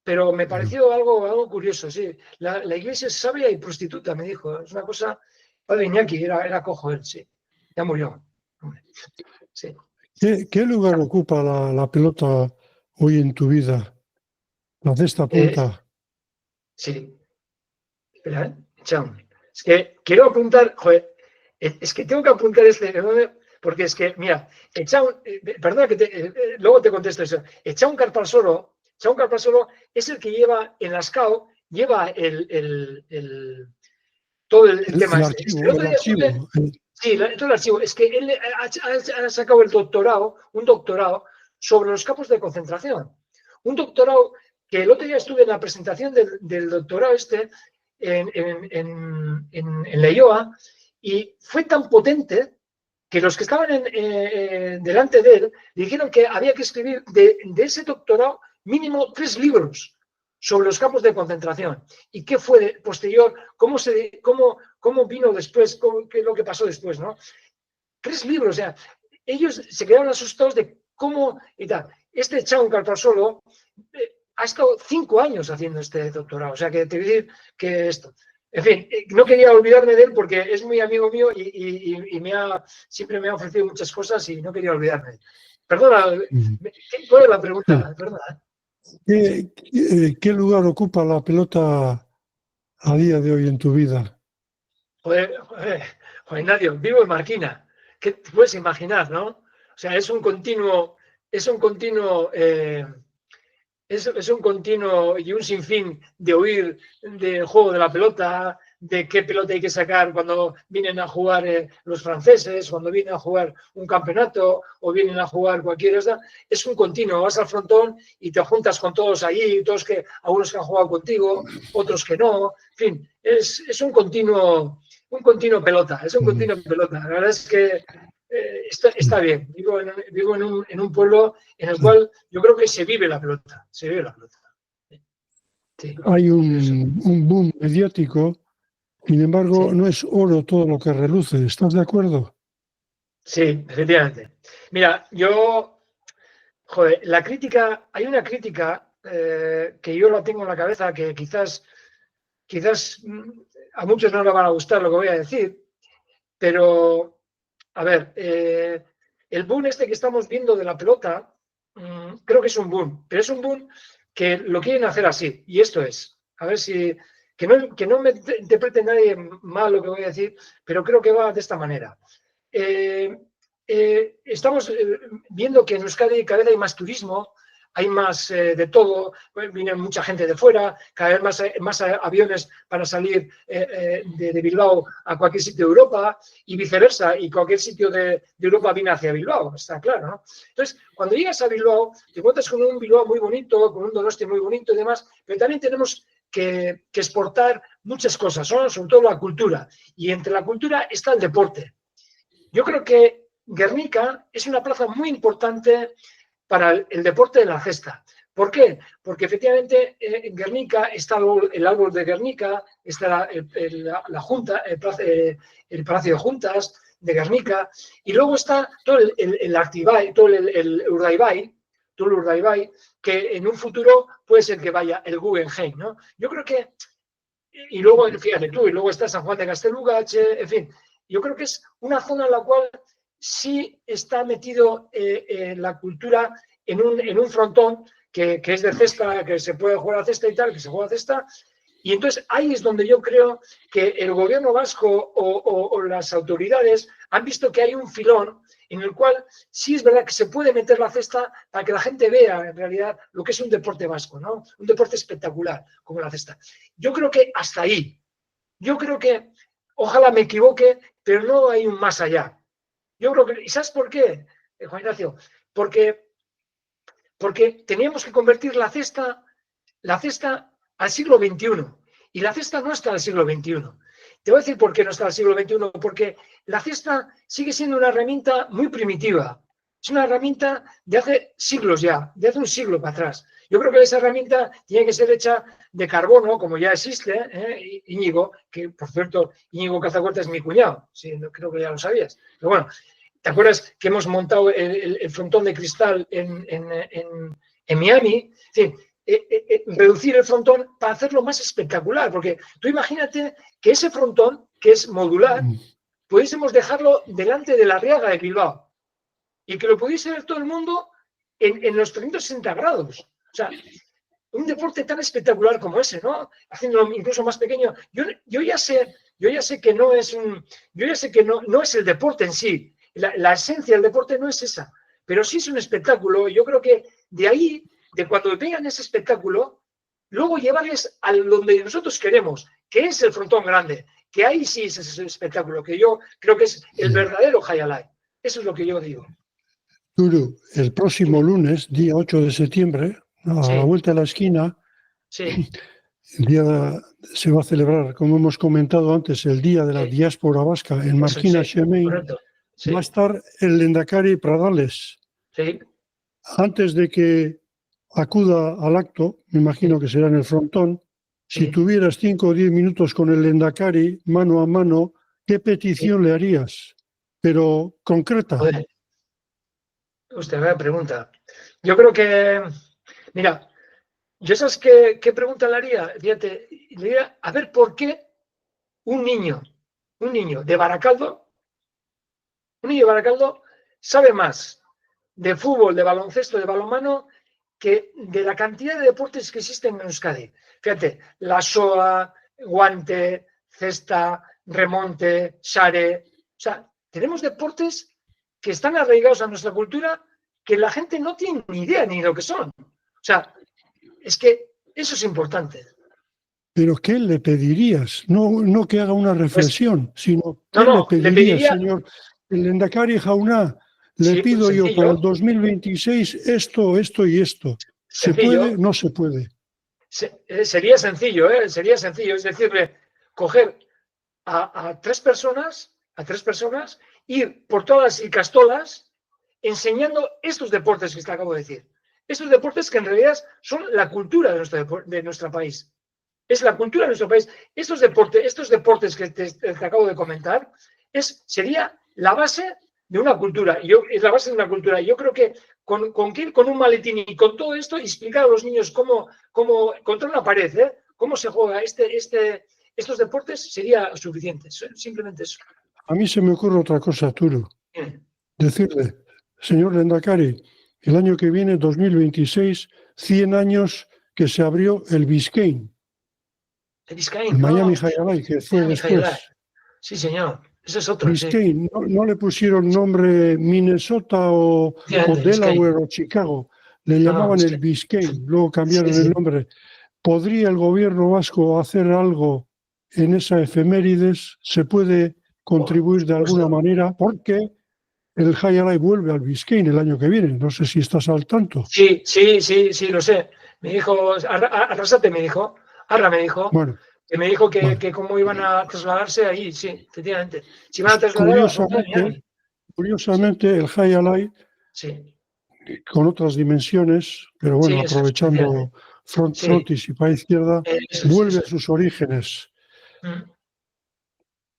pero me pareció algo curioso, sí. La iglesia es sabia y prostituta, me dijo. Es una cosa, padre Iñaki, era cojo él, sí. Ya murió. Sí. ¿Qué lugar ocupa la pelota hoy en tu vida? La de esta punta. Sí. Espera, es que quiero apuntar, joder, es que tengo que apuntar porque es que, mira, perdona que luego te contesto eso. Echaun Carpalsoro es el que lleva en las CAO, lleva todo el tema El este. archivo, el archivo. Sí, todo el archivo. Es que él ha sacado un doctorado sobre los campos de concentración. Un doctorado que el otro día estuve en la presentación del doctorado en Leioa y fue tan potente que los que estaban delante de él dijeron que había que escribir de ese doctorado mínimo 3 libros sobre los campos de concentración. ¿Y qué fue posterior? ¿Cómo vino después? ¿Qué es lo que pasó después? ¿No? 3 libros. O sea, ellos se quedaron asustados de cómo y tal. Este Chaun Carpalsolo ha estado 5 años haciendo este doctorado. O sea, que te voy a decir que esto. En fin, no quería olvidarme de él porque es muy amigo mío y siempre me ha ofrecido muchas cosas y no quería olvidarme. Perdona, ¿cuál es la pregunta? Perdona. ¿Qué lugar ocupa la pelota a día de hoy en tu vida? Joder, Nadio, vivo en Marquina. ¿Qué te puedes imaginar, no? O sea, es un continuo y un sinfín de oír del juego de la pelota, de qué pelota hay que sacar cuando vienen a jugar los franceses, cuando vienen a jugar un campeonato o vienen a jugar cualquier cosa. Es un continuo, vas al frontón y te juntas con todos allí, algunos que han jugado contigo, otros que no. En fin, es un continuo pelota, La verdad es que está bien. Vivo en un pueblo en el cual yo creo que se vive la pelota. Sí. Hay un boom mediático, sin embargo, Sí. no es oro todo lo que reluce. ¿Estás de acuerdo? Sí, efectivamente. Mira, joder, hay una crítica que yo la tengo en la cabeza, que quizás a muchos no les van a gustar lo que voy a decir, pero, a ver, el boom este que estamos viendo de la pelota, creo que es un boom, pero es un boom que lo quieren hacer así, y esto es, a ver si, que no me interprete nadie mal lo que voy a decir, pero creo que va de esta manera. Estamos viendo que en Euskadi cada vez hay más turismo, hay más de todo, viene mucha gente de fuera, cada vez más aviones para salir de Bilbao a cualquier sitio de Europa y viceversa, y cualquier sitio de Europa viene hacia Bilbao, está claro, ¿no? Entonces, cuando llegas a Bilbao, te encuentras con un Bilbao muy bonito, con un Donosti muy bonito y demás, pero también tenemos que exportar muchas cosas, ¿no? Sobre todo la cultura, y entre la cultura está el deporte. Yo creo que Guernica es una plaza muy importante para el deporte de la cesta. ¿Por qué? Porque efectivamente en Guernica está el árbol de Guernica, está la Junta, el Palacio de Juntas de Guernica, y luego está todo el Artibay, todo el Urdaibai, que en un futuro puede ser que vaya el Guggenheim, ¿no? Yo creo que, y luego, fíjate tú, y luego está San Juan de Castelugache, en fin, yo creo que es una zona en la cual sí está metido la cultura en un frontón que es de cesta, que se puede jugar a cesta y tal, que se juega a cesta. Y entonces ahí es donde yo creo que el gobierno vasco o las autoridades han visto que hay un filón en el cual sí es verdad que se puede meter la cesta para que la gente vea en realidad lo que es un deporte vasco, ¿no? Un deporte espectacular como la cesta. Yo creo que hasta ahí. Yo creo que, ojalá me equivoque, pero no hay un más allá. Yo creo que, ¿y sabes por qué, Juan Ignacio? Porque teníamos que convertir la cesta al siglo XXI. Y la cesta no está al siglo XXI. Te voy a decir por qué no está al siglo XXI. Porque la cesta sigue siendo una herramienta muy primitiva. Es una herramienta de hace siglos ya, de hace un siglo para atrás. Yo creo que esa herramienta tiene que ser hecha de carbono, como ya existe, Íñigo, que por cierto, Íñigo Cazacuerta es mi cuñado, sí, creo que ya lo sabías. Pero bueno, ¿te acuerdas que hemos montado el frontón de cristal en Miami? Sí, reducir el frontón para hacerlo más espectacular, porque tú imagínate que ese frontón, que es modular, pudiésemos dejarlo delante de la Riaga de Bilbao y que lo pudiese ver todo el mundo en los 360 grados. O sea, un deporte tan espectacular como ese, ¿no? Haciéndolo incluso más pequeño. Yo ya sé que no es no es el deporte en sí. La esencia del deporte no es esa, pero sí es un espectáculo. Yo creo que de ahí, de cuando vean ese espectáculo, luego llevarles a donde nosotros queremos, que es el frontón grande, que ahí sí es ese espectáculo, que yo creo que es el verdadero highlight. Eso es lo que yo digo. Turu, el próximo lunes, día 8 de septiembre, a la vuelta de la esquina, sí. Se va a celebrar, como hemos comentado antes, el Día de la Diáspora Vasca en Marquina Xemén. Va a estar el Lehendakari Pradales. Sí. Antes de que acuda al acto, me imagino que será en el frontón, si tuvieras 5 o 10 minutos con el Lehendakari, mano a mano, ¿qué petición le harías? Pero concreta. Joder. Usted, vaya pregunta. Yo creo que, mira, ¿yo sabes qué pregunta le haría? Fíjate, le diría, a ver, ¿por qué un niño de Baracaldo, sabe más de fútbol, de baloncesto, de balonmano, que de la cantidad de deportes que existen en Euskadi? Fíjate, la soa, guante, cesta, remonte, share. O sea, tenemos deportes que están arraigados a nuestra cultura que la gente no tiene ni idea ni de lo que son. O sea, es que eso es importante. ¿Pero qué le pedirías? No que haga una reflexión, sino ¿qué le pediría, señor? El Lehendakari Jauná, le pido sencillo, yo para el 2026 esto y esto. ¿Se puede? No se puede. Sería sencillo, sería sencillo. Es decirle, coger a tres personas, ir por todas las Icastolas enseñando estos deportes que te acabo de decir. Estos deportes que en realidad son la cultura de nuestro país. Es la cultura de nuestro país. Estos deportes que te acabo de comentar, sería la base de una cultura. Es la base de una cultura. Yo creo que con un maletín y con todo esto y explicar a los niños cómo contra una pared, cómo se juega estos deportes sería suficiente. Simplemente eso. A mí se me ocurre otra cosa, Arturo. Bien. Decirle, señor Lendakari, el año que viene, 2026, 100 años que se abrió el Biscayne, El Biscayne, el Miami no, Hialeah, que fue Miami después. Hialeah. Sí, señor. Ese es otro, sí. Biscayne, no le pusieron nombre Minnesota o Efectivamente, Delaware Biscayne. o Chicago, le No, llamaban el Biscayne. Biscayne, luego cambiaron Sí, el sí. nombre. ¿Podría el gobierno vasco hacer algo en esa efemérides? ¿Se puede contribuir de alguna manera? Porque el Hialeah vuelve al Biscayne el año que viene. No sé si estás al tanto. Sí, lo sé. Me dijo, Arrasate me dijo, Arra me dijo, Bueno, que me dijo vale. que cómo iban a trasladarse ahí, sí, efectivamente. Si van a trasladar a la frontera de Miami. Curiosamente, el Hialeah, Sí, con otras dimensiones, pero sí, bueno, eso es especial. aprovechando Sí, frontis y para izquierda, eso es, vuelve eso a es. sus orígenes. Mm.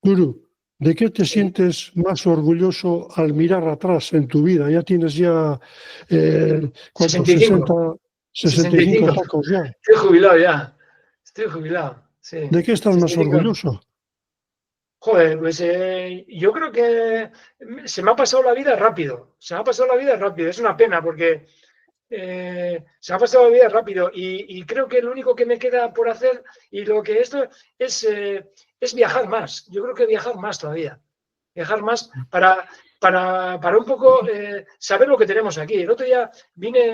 Guru, ¿de qué te Sí, sientes más orgulloso al mirar atrás en tu vida? Ya tienes ya, ¿cuántos? 60, 65, 65 65. tacos ya. Estoy jubilado ya. Estoy jubilado, sí. ¿De qué estás más 65. orgulloso? Joder, pues yo creo que se me ha pasado la vida rápido. Se me ha pasado la vida rápido. Es una pena porque se me ha pasado la vida rápido y creo que lo único que me queda por hacer y lo que esto es viajar más. Yo creo que viajar más todavía. Viajar más para un poco saber lo que tenemos aquí. El otro día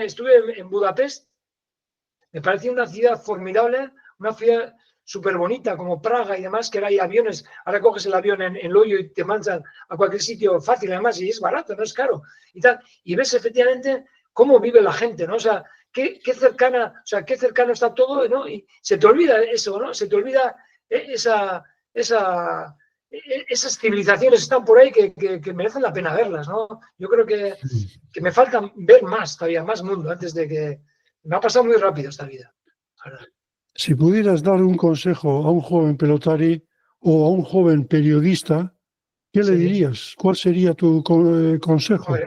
estuve en Budapest. Me pareció una ciudad formidable, una ciudad súper bonita como Praga y demás, que ahora hay aviones, ahora coges el avión en Loyo y te mandan a cualquier sitio fácil además y es barato, no es caro y tal. Y ves efectivamente cómo vive la gente, ¿no? O sea, qué cercana, o sea, qué cercano está todo, ¿no? Y se te olvida eso, ¿no? Se te olvida esas civilizaciones están por ahí que merecen la pena verlas, ¿no? Yo creo que me falta ver más todavía, más mundo antes de que me ha pasado muy rápido esta vida. Si pudieras dar un consejo a un joven pelotari o a un joven periodista, ¿qué le Sí. dirías? ¿Cuál sería tu consejo?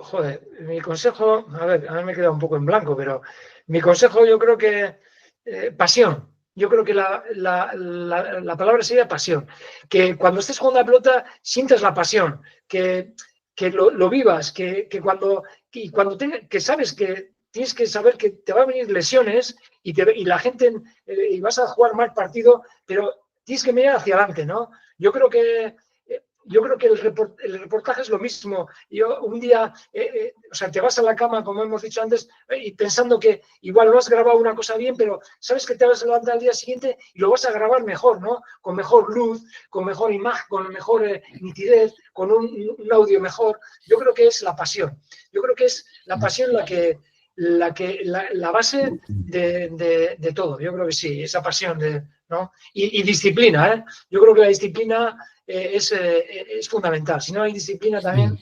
Joder, mi consejo, a ver, ahora me he quedado un poco en blanco, pero mi consejo yo creo que pasión. Yo creo que la palabra sería pasión. Que cuando estés jugando a pelota sientas la pasión, que lo vivas, que sabes que tienes que saber que te van a venir lesiones y la gente y vas a jugar mal partido, pero tienes que mirar hacia adelante, ¿no? Yo creo que el reportaje es lo mismo. Yo un día, o sea, te vas a la cama, como hemos dicho antes, y pensando que igual no has grabado una cosa bien, pero sabes que te vas a levantar al día siguiente y lo vas a grabar mejor, ¿no? Con mejor luz, con mejor imagen, con mejor nitidez, con un audio mejor. Yo creo que es la pasión. Yo creo que es la pasión la base de todo. Yo creo que sí, esa pasión, ¿no? Y disciplina, ¿eh? Yo creo que la disciplina es fundamental. Si no hay disciplina también,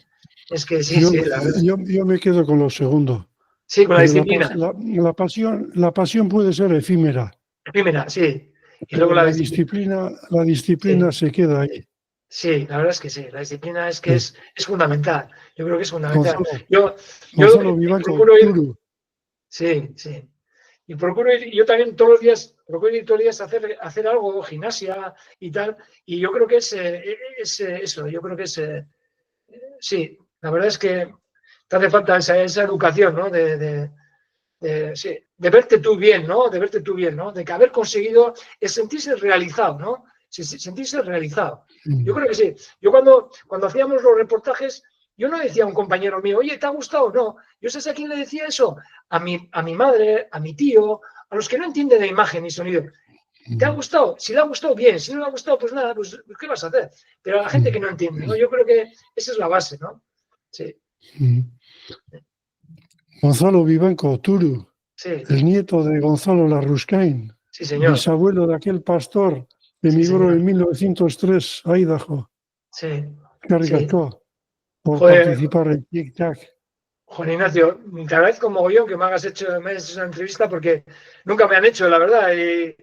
es que sí, Yo, sí, la verdad. yo me quedo con lo segundo. Sí, con la disciplina. La pasión puede ser efímera, Primera, sí. Y pero luego la disciplina. la disciplina Sí, se queda ahí. sí, la verdad es que sí. La disciplina es que Sí. es fundamental. Yo creo que es fundamental. Gonzalo, Yo Gonzalo Vivanco, procuro ir, Turu, sí, sí. Y procuro ir, yo también todos los días, procuro ir todos los días a hacer algo, gimnasia y tal. Y yo creo que es eso, yo creo que es, sí, la verdad es que te hace falta esa educación, ¿no? Sí, de verte tú bien, ¿no? De verte tú bien, ¿no? De que haber conseguido es sentirse realizado, ¿no? Sentirse realizado. Yo creo que sí. Yo cuando hacíamos los reportajes, yo no decía a un compañero mío, oye, ¿te ha gustado? No. Yo sé a quién le decía eso. A mi madre, a mi tío, a los que no entienden de imagen y sonido. ¿Te ha gustado? Si le ha gustado, bien. Si no le ha gustado, pues nada, pues ¿qué vas a hacer? Pero a la gente que no entiende, ¿no? Yo creo que esa es la base, ¿no? Sí. Gonzalo Vivanco, Turu, Sí, el nieto de Gonzalo Larruscain, sí, señor. bisabuelo de aquel pastor que Sí, emigró en señor. 1903 a Idaho, Sí, que sí. ricascó por Joder, participar en Tic Tac. Juan Ignacio, te agradezco mogollón que me hayas hecho una entrevista porque nunca me han hecho, la verdad, y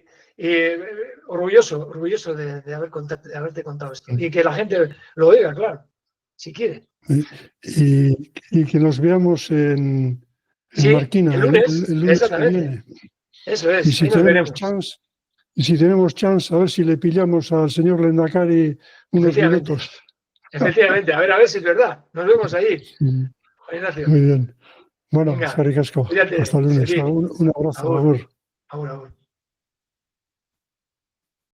orgulloso de haberte contado esto. Y que la gente lo oiga, claro, si quiere. Y que nos veamos en Sí, Marquina el lunes, el lunes que exactamente. viene. Eso es, Y si ahí nos tenemos veremos. chance, a ver si le pillamos al señor Lendakari unos Efectivamente, minutos. efectivamente. A ver si es verdad. Nos vemos ahí, Sí, Juan Ignacio. muy bien. Bueno, Venga, eskerrik asko. cuídate, Hasta el lunes. seguid. Un abrazo. Agur, Agur. agur, agur.